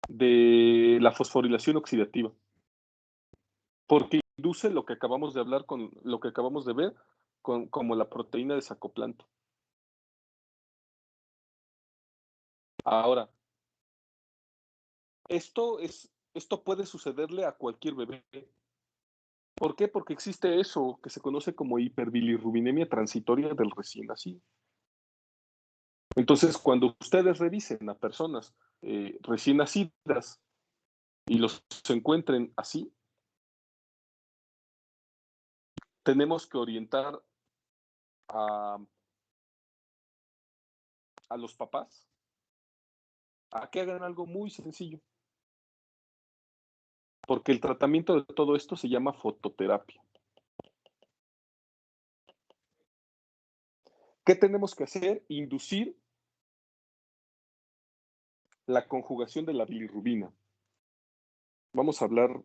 [SPEAKER 1] de la fosforilación oxidativa, porque induce lo que acabamos de hablar con lo que acabamos de ver como la proteína desacoplante. Ahora, esto puede sucederle a cualquier bebé. ¿Por qué? Porque existe eso que se conoce como hiperbilirrubinemia transitoria del recién nacido. Entonces, cuando ustedes revisen a personas recién nacidas y los encuentren así, tenemos que orientar a los papás a que hagan algo muy sencillo. Porque el tratamiento de todo esto se llama fototerapia. ¿Qué tenemos que hacer? Inducir la conjugación de la bilirrubina. Vamos a hablar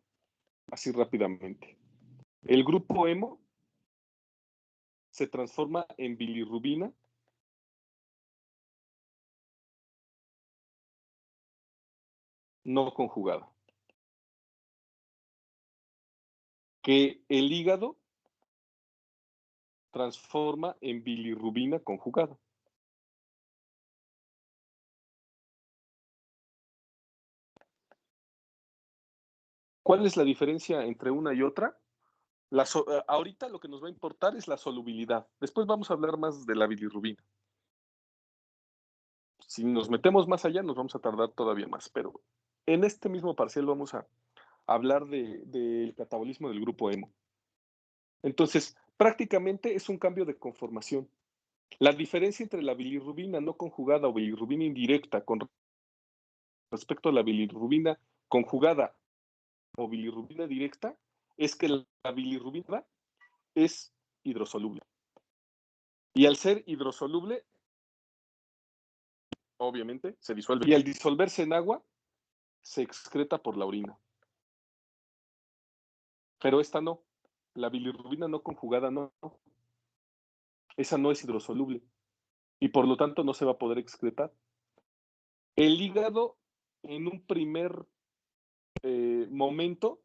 [SPEAKER 1] así rápidamente. El grupo hemo se transforma en bilirrubina no conjugada. Que el hígado transforma en bilirrubina conjugada. ¿Cuál es la diferencia entre una y otra? Ahorita lo que nos va a importar es la solubilidad. Después vamos a hablar más de la bilirrubina. Si nos metemos más allá, nos vamos a tardar todavía más. Pero en este mismo parcial vamos a hablar del catabolismo del grupo hemo. Entonces, prácticamente es un cambio de conformación. La diferencia entre la bilirrubina no conjugada o bilirrubina indirecta con respecto a la bilirrubina conjugada o bilirrubina directa es que la bilirrubina es hidrosoluble. Y al ser hidrosoluble, obviamente, se disuelve. Y al disolverse en agua, se excreta por la orina. Pero esta no. La bilirrubina no conjugada no. Esa no es hidrosoluble. Y por lo tanto no se va a poder excretar. El hígado, en un primer momento,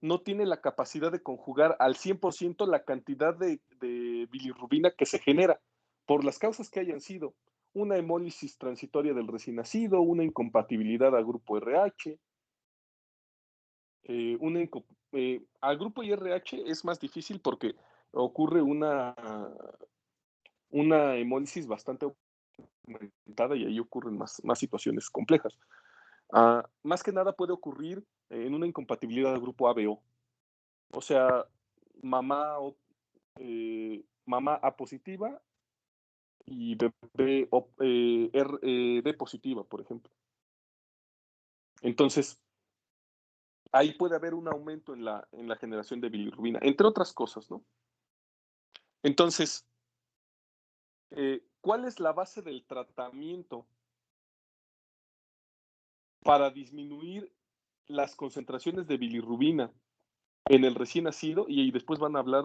[SPEAKER 1] no tiene la capacidad de conjugar al 100% la cantidad de bilirrubina que se genera, por las causas que hayan sido. Una hemólisis transitoria del recién nacido, una incompatibilidad al grupo RH. Al grupo IRH es más difícil porque ocurre una hemólisis bastante aumentada y ahí ocurren más situaciones complejas. Más que nada puede ocurrir en una incompatibilidad del grupo ABO. O sea, mamá A positiva y bebé B positiva, por ejemplo. Entonces, ahí puede haber un aumento en la generación de bilirrubina, entre otras cosas, ¿no? Entonces, ¿cuál es la base del tratamiento para disminuir las concentraciones de bilirrubina en el recién nacido? Y después van a hablar,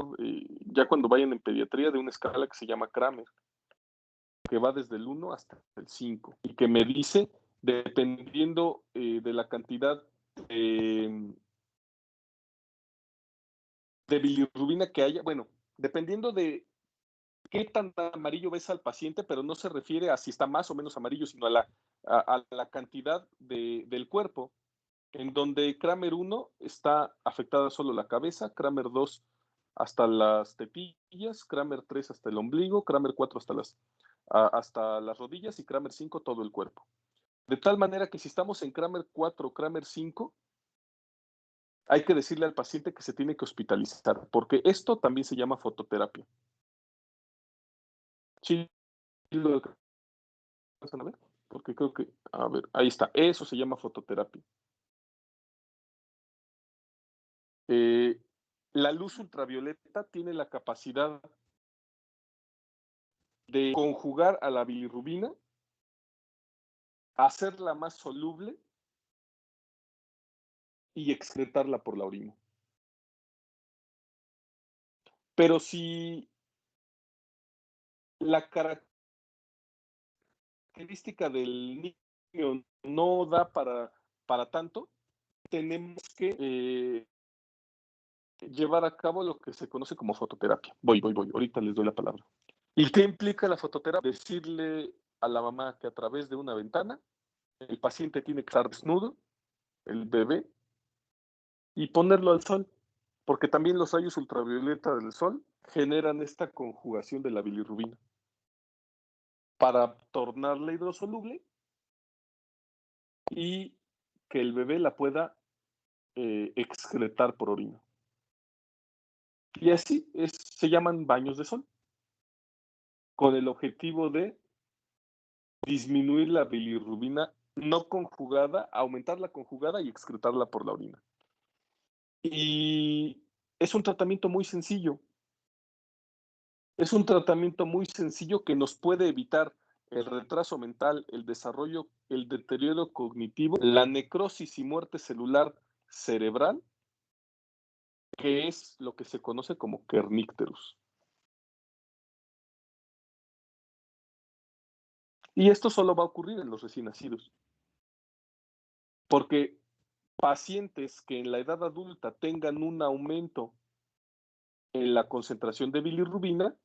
[SPEAKER 1] ya cuando vayan en pediatría, de una escala que se llama Kramer, que va desde el 1 hasta el 5, y que me dice, dependiendo de la cantidad de bilirrubina que haya, bueno, dependiendo de qué tan amarillo ves al paciente, pero no se refiere a si está más o menos amarillo, sino a la cantidad del cuerpo, en donde Kramer 1 está afectada solo la cabeza, Kramer 2 hasta las tetillas, Kramer 3 hasta el ombligo, Kramer 4 hasta las rodillas y Kramer 5 todo el cuerpo. De tal manera que si estamos en Kramer 4 o Kramer 5, hay que decirle al paciente que se tiene que hospitalizar, porque esto también se llama fototerapia. Sí, lo alcanzan a ver, porque creo que, a ver, ahí está, eso se llama fototerapia. La luz ultravioleta tiene la capacidad de conjugar a la bilirrubina, hacerla más soluble y excretarla por la orina. Pero si la característica del niño no da para tanto, tenemos que llevar a cabo lo que se conoce como fototerapia. Voy, ahorita les doy la palabra. ¿Y qué implica la fototerapia? Decirle a la mamá que a través de una ventana el paciente tiene que estar desnudo, el bebé, y ponerlo al sol, porque también los rayos ultravioleta del sol generan esta conjugación de la bilirrubina para tornarla hidrosoluble y que el bebé la pueda excretar por orina. Y así se llaman baños de sol, con el objetivo de disminuir la bilirrubina no conjugada, aumentar la conjugada y excretarla por la orina. Y es un tratamiento muy sencillo. Es un tratamiento muy sencillo que nos puede evitar el retraso mental, el desarrollo, el deterioro cognitivo, la necrosis y muerte celular cerebral, que es lo que se conoce como kernicterus. Y esto solo va a ocurrir en los recién nacidos. Porque pacientes que en la edad adulta tengan un aumento en la concentración de bilirrubina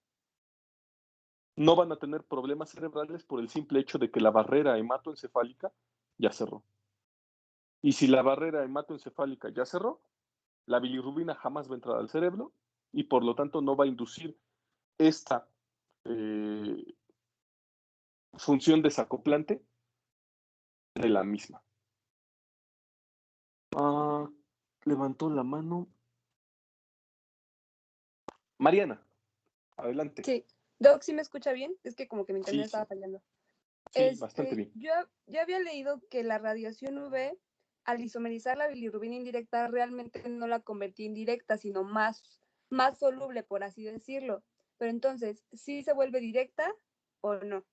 [SPEAKER 1] no van a tener problemas cerebrales por el simple hecho de que la barrera hematoencefálica ya cerró. Y si la barrera hematoencefálica ya cerró, la bilirrubina jamás va a entrar al cerebro y por lo tanto no va a inducir esta función desacoplante de la misma. Levantó la mano. Mariana, adelante.
[SPEAKER 7] Sí. Doc, ¿sí me escucha bien? Es que como que mi internet
[SPEAKER 1] Sí,
[SPEAKER 7] estaba fallando.
[SPEAKER 1] Sí, bastante bien.
[SPEAKER 7] Yo había leído que la radiación UV, al isomerizar la bilirrubina indirecta, realmente no la convertía en directa, sino más soluble, por así decirlo. Pero entonces, ¿sí se vuelve directa o no?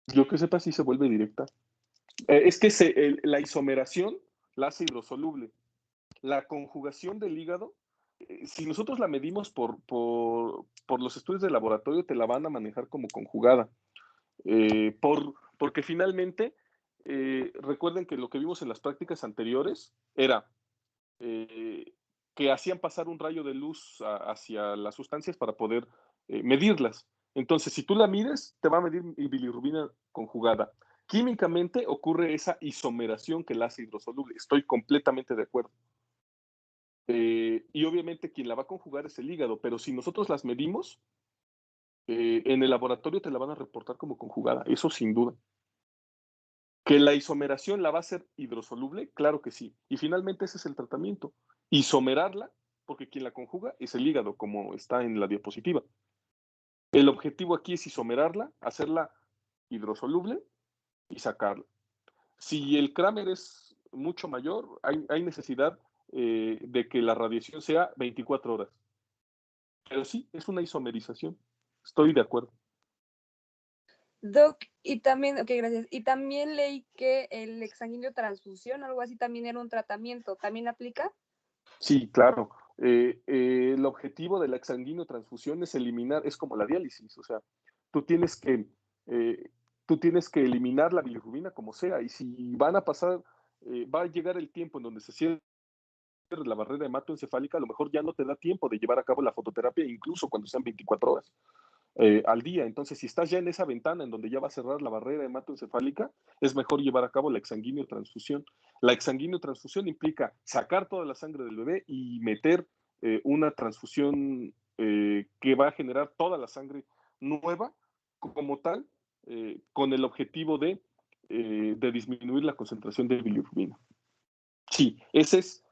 [SPEAKER 1] Yo que sepa si se vuelve directa. Es que la isomeración la hace hidrosoluble. La conjugación del hígado, si nosotros la medimos por los estudios de laboratorio, te la van a manejar como conjugada. Porque finalmente, recuerden que lo que vimos en las prácticas anteriores era que hacían pasar un rayo de luz hacia las sustancias para poder medirlas. Entonces, si tú la mides, te va a medir bilirrubina conjugada. Químicamente ocurre esa isomeración que la hace hidrosoluble. Estoy completamente de acuerdo. Y obviamente quien la va a conjugar es el hígado, pero si nosotros las medimos, en el laboratorio te la van a reportar como conjugada, eso sin duda. ¿Que la isomeración la va a hacer hidrosoluble? Claro que sí. Y finalmente ese es el tratamiento. Isomerarla, porque quien la conjuga es el hígado, como está en la diapositiva. El objetivo aquí es isomerarla, hacerla hidrosoluble y sacarla. Si el Kramer es mucho mayor, hay necesidad de que la radiación sea 24 horas. Pero sí, es una isomerización. Estoy de acuerdo.
[SPEAKER 7] Doc, y también, ok, gracias. Y también leí que el exsanguíneo transfusión, algo así, también era un tratamiento. ¿También aplica?
[SPEAKER 1] Sí, claro. El objetivo de la exsanguíneo transfusión es eliminar, es como la diálisis, o sea, tú tienes que, tú tienes que eliminar la bilirrubina como sea, y si van a pasar, va a llegar el tiempo en donde se cierre la barrera hematoencefálica, a lo mejor ya no te da tiempo de llevar a cabo la fototerapia, incluso cuando sean 24 horas. al día. Entonces, si estás ya en esa ventana en donde ya va a cerrar la barrera hematoencefálica, es mejor llevar a cabo la exsanguíneo-transfusión. La exsanguíneo-transfusión implica sacar toda la sangre del bebé y meter una transfusión que va a generar toda la sangre nueva como tal, con el objetivo de disminuir la concentración de bilirrubina. Sí, esa es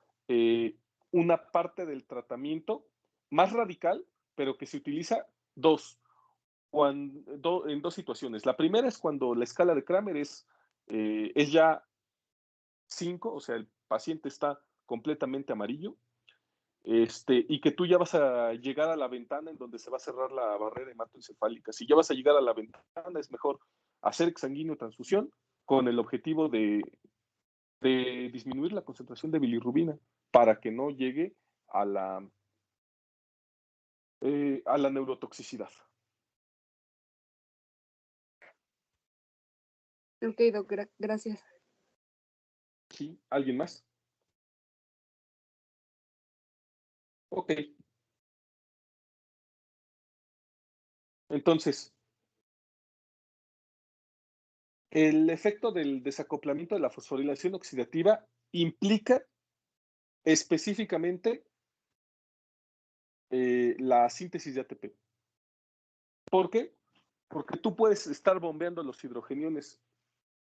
[SPEAKER 1] una parte del tratamiento más radical, pero que se utiliza en dos situaciones. La primera es cuando la escala de Kramer es ya 5, o sea, el paciente está completamente amarillo, y que tú ya vas a llegar a la ventana en donde se va a cerrar la barrera hematoencefálica. Si ya vas a llegar a la ventana, es mejor hacer exsanguíneo transfusión con el objetivo de disminuir la concentración de bilirrubina para que no llegue a la neurotoxicidad.
[SPEAKER 7] Ok, Doc, gracias.
[SPEAKER 1] ¿Sí? ¿Alguien más? Ok. Entonces, el efecto del desacoplamiento de la fosforilación oxidativa implica específicamente la síntesis de ATP. ¿Por qué? Porque tú puedes estar bombeando los hidrogeniones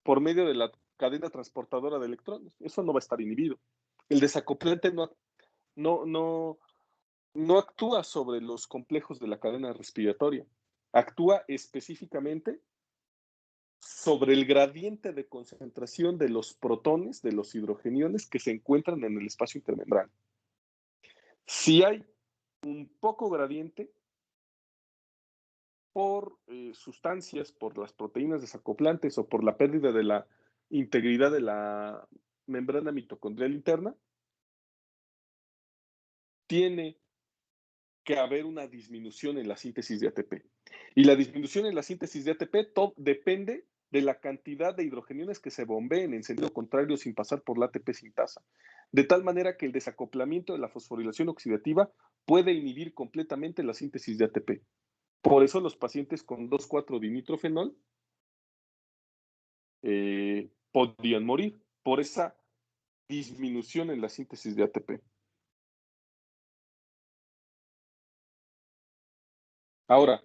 [SPEAKER 1] por medio de la cadena transportadora de electrones. Eso no va a estar inhibido. El desacoplante no actúa sobre los complejos de la cadena respiratoria. Actúa específicamente sobre el gradiente de concentración de los protones, de los hidrogeniones que se encuentran en el espacio intermembrano. Si hay un poco gradiente por sustancias, por las proteínas desacoplantes o por la pérdida de la integridad de la membrana mitocondrial interna, tiene que haber una disminución en la síntesis de ATP. Y la disminución en la síntesis de ATP depende de la cantidad de hidrogeniones que se bombeen en sentido contrario sin pasar por la ATP sintasa. De tal manera que el desacoplamiento de la fosforilación oxidativa puede inhibir completamente la síntesis de ATP. Por eso los pacientes con 2,4-dinitrofenol podían morir por esa disminución en la síntesis de ATP. Ahora,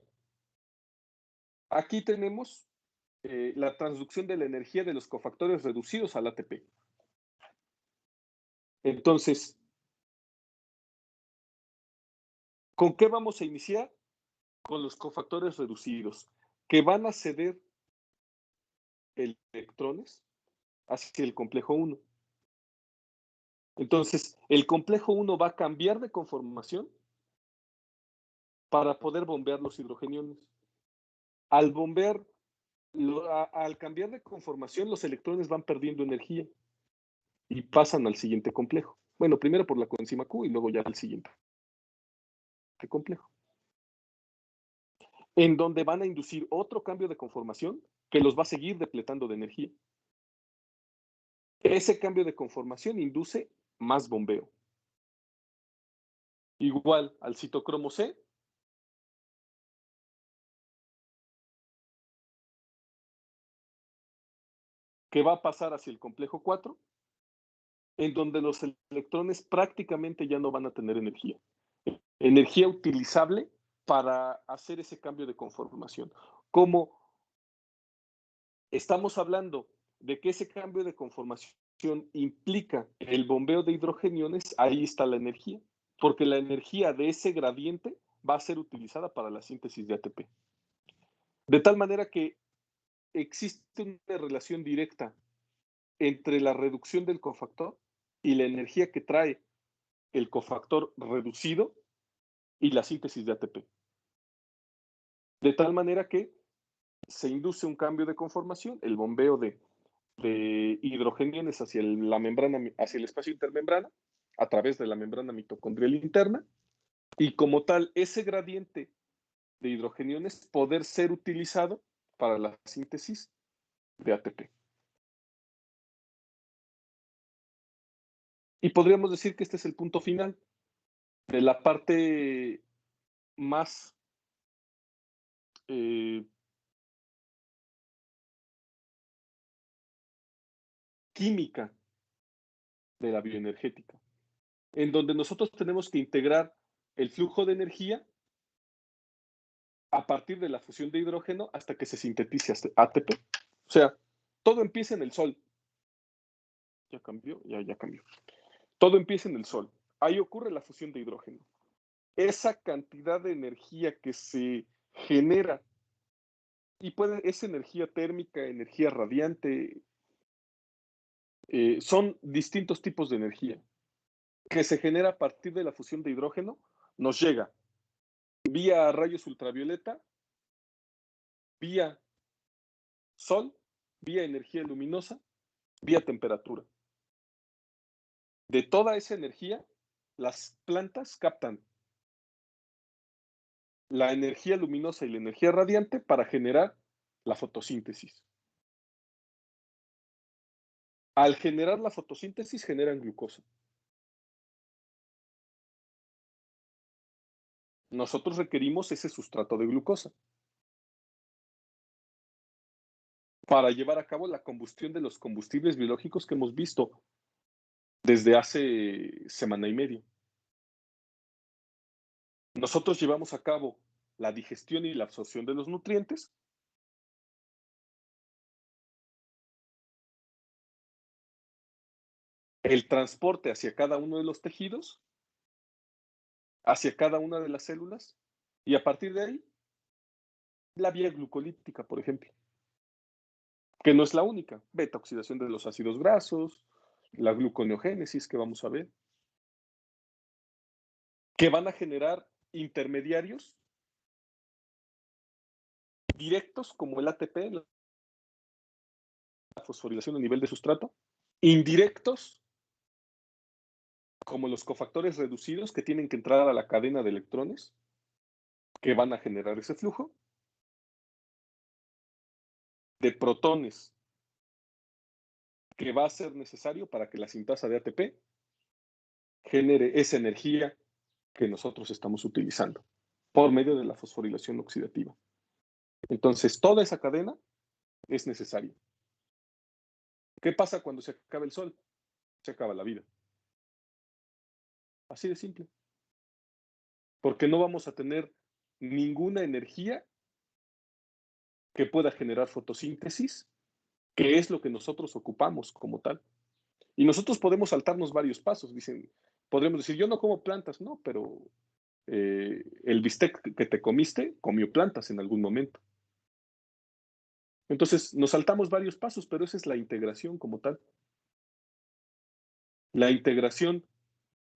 [SPEAKER 1] aquí tenemos la transducción de la energía de los cofactores reducidos al ATP. Entonces, ¿con qué vamos a iniciar? Con los cofactores reducidos, que van a ceder electrones hacia el complejo 1. Entonces, el complejo 1 va a cambiar de conformación para poder bombear los hidrogeniones. Al cambiar de conformación, los electrones van perdiendo energía y pasan al siguiente complejo. Bueno, primero por la coenzima Q y luego ya al siguiente complejo. En donde van a inducir otro cambio de conformación que los va a seguir depletando de energía. Ese cambio de conformación induce más bombeo. Igual al citocromo C, que va a pasar hacia el complejo 4, en donde los electrones prácticamente ya no van a tener energía. Energía utilizable para hacer ese cambio de conformación. Como estamos hablando de que ese cambio de conformación implica el bombeo de hidrogeniones, ahí está la energía, porque la energía de ese gradiente va a ser utilizada para la síntesis de ATP. De tal manera que existe una relación directa entre la reducción del cofactor y la energía que trae el cofactor reducido y la síntesis de ATP. De tal manera que se induce un cambio de conformación, el bombeo de hidrogeniones hacia la membrana, hacia el espacio intermembrana, a través de la membrana mitocondrial interna, y como tal, ese gradiente de hidrogeniones poder ser utilizado para la síntesis de ATP. Y podríamos decir que este es el punto final de la parte más química de la bioenergética, en donde nosotros tenemos que integrar el flujo de energía a partir de la fusión de hidrógeno hasta que se sintetice ATP. O sea, todo empieza en el Sol. ¿Ya cambió? Ya cambió. Todo empieza en el Sol. Ahí ocurre la fusión de hidrógeno. Esa cantidad de energía que se genera, y es energía térmica, energía radiante, son distintos tipos de energía que se genera a partir de la fusión de hidrógeno, nos llega vía rayos ultravioleta, vía sol, vía energía luminosa, vía temperatura. De toda esa energía, las plantas captan la energía luminosa y la energía radiante para generar la fotosíntesis. Al generar la fotosíntesis, generan glucosa. Nosotros requerimos ese sustrato de glucosa para llevar a cabo la combustión de los combustibles biológicos que hemos visto desde hace semana y media. Nosotros llevamos a cabo la digestión y la absorción de los nutrientes el transporte hacia cada uno de los tejidos, hacia cada una de las células, y a partir de ahí, la vía glucolítica, por ejemplo, que no es la única, beta oxidación de los ácidos grasos, la gluconeogénesis que vamos a ver, que van a generar intermediarios directos como el ATP, la fosforilación a nivel de sustrato, indirectos como los cofactores reducidos que tienen que entrar a la cadena de electrones que van a generar ese flujo, de protones que va a ser necesario para que la sintasa de ATP genere esa energía que nosotros estamos utilizando por medio de la fosforilación oxidativa. Entonces, toda esa cadena es necesaria. ¿Qué pasa cuando se acaba el sol? Se acaba la vida. Así de simple. Porque no vamos a tener ninguna energía que pueda generar fotosíntesis, que es lo que nosotros ocupamos como tal. Y nosotros podemos saltarnos varios pasos. Dicen, podríamos decir, yo no como plantas, no, pero el bistec que te comiste comió plantas en algún momento. Entonces, nos saltamos varios pasos, pero esa es la integración como tal. La integración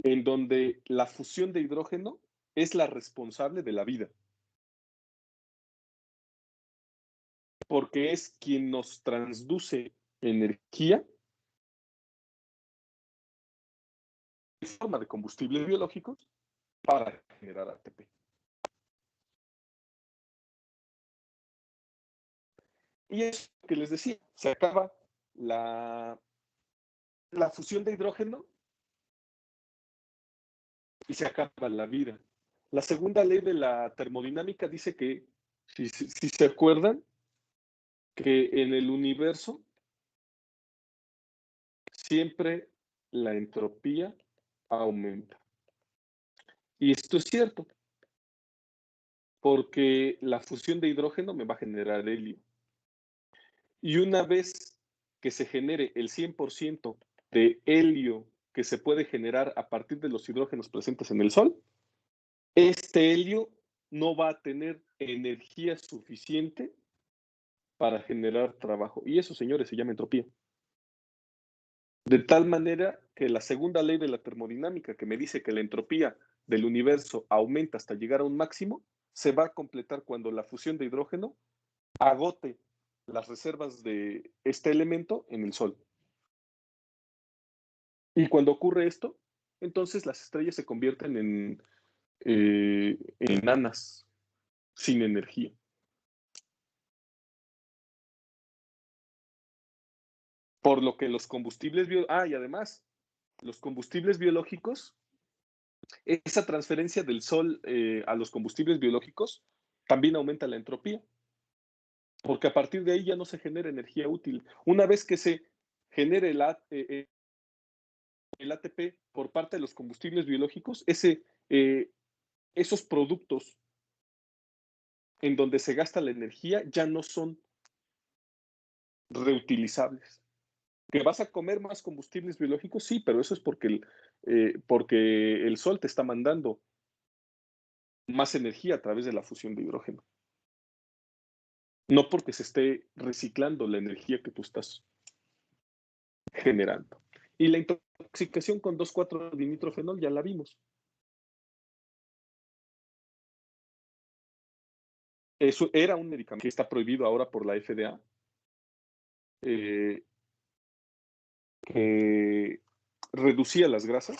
[SPEAKER 1] en donde la fusión de hidrógeno es la responsable de la vida. Porque es quien nos transduce energía en forma de combustibles biológicos para generar ATP. Y es lo que les decía, se acaba la fusión de hidrógeno y se acaba la vida. La segunda ley de la termodinámica dice que, si se acuerdan, que en el universo siempre la entropía aumenta. Y esto es cierto, porque la fusión de hidrógeno me va a generar helio. Y una vez que se genere el 100% de helio que se puede generar a partir de los hidrógenos presentes en el Sol, este helio no va a tener energía suficiente para generar trabajo. Y eso, señores, se llama entropía. De tal manera que la segunda ley de la termodinámica, que me dice que la entropía del universo aumenta hasta llegar a un máximo, se va a completar cuando la fusión de hidrógeno agote las reservas de este elemento en el Sol. Y cuando ocurre esto, entonces las estrellas se convierten en enanas, sin energía. Por lo que los combustibles y además, los combustibles biológicos, esa transferencia del Sol a los combustibles biológicos también aumenta la entropía, porque a partir de ahí ya no se genera energía útil. Una vez que se genere el ATP por parte de los combustibles biológicos, esos productos en donde se gasta la energía ya no son reutilizables. ¿Que vas a comer más combustibles biológicos? Sí, pero eso es porque el sol te está mandando más energía a través de la fusión de hidrógeno. No porque se esté reciclando la energía que tú estás generando. Y la intoxicación con 2,4-dinitrófenol ya la vimos. Eso era un medicamento que está prohibido ahora por la FDA, que reducía las grasas,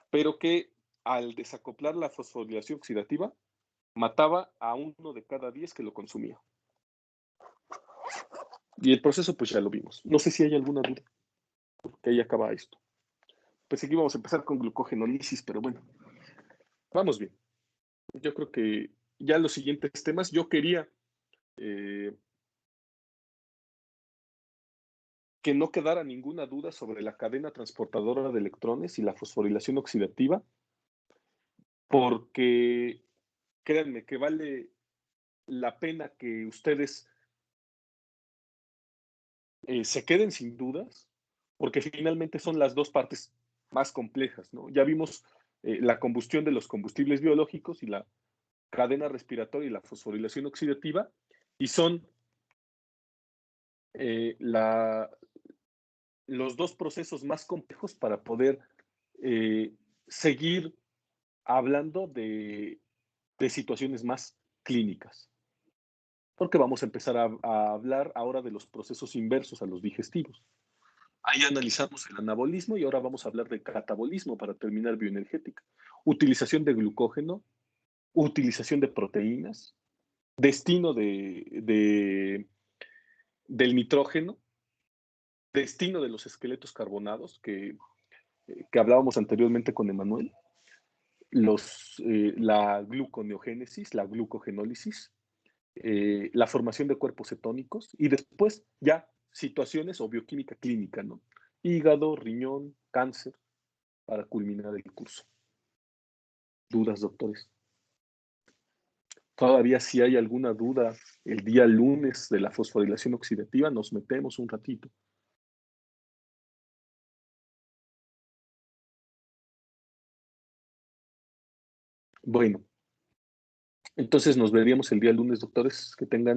[SPEAKER 1] pero que al desacoplar la fosforilación oxidativa, mataba a 1 de cada 10 que lo consumía. Y el proceso pues ya lo vimos. No sé si hay alguna duda, porque ahí acaba esto. Pensé que íbamos a empezar con glucogenólisis, pero bueno, vamos bien. Yo creo que ya los siguientes temas, yo quería que no quedara ninguna duda sobre la cadena transportadora de electrones y la fosforilación oxidativa, porque créanme que vale la pena que ustedes se queden sin dudas, porque finalmente son las dos partes más complejas, ¿no? Ya vimos la combustión de los combustibles biológicos y la cadena respiratoria y la fosforilación oxidativa, y son los dos procesos más complejos para poder seguir hablando de situaciones más clínicas. Porque vamos a empezar a hablar ahora de los procesos inversos a los digestivos. Ahí analizamos el anabolismo y ahora vamos a hablar de catabolismo para terminar bioenergética. Utilización de glucógeno, utilización de proteínas, destino del nitrógeno, destino de los esqueletos carbonados que hablábamos anteriormente con Emanuel, la gluconeogénesis, la glucogenólisis, la formación de cuerpos cetónicos y después ya situaciones o bioquímica clínica, ¿no? Hígado, riñón, cáncer, para culminar el curso. ¿Dudas, doctores? Todavía si hay alguna duda el día lunes de la fosforilación oxidativa, nos metemos un ratito. Bueno, entonces nos veríamos el día lunes, doctores. Que tengan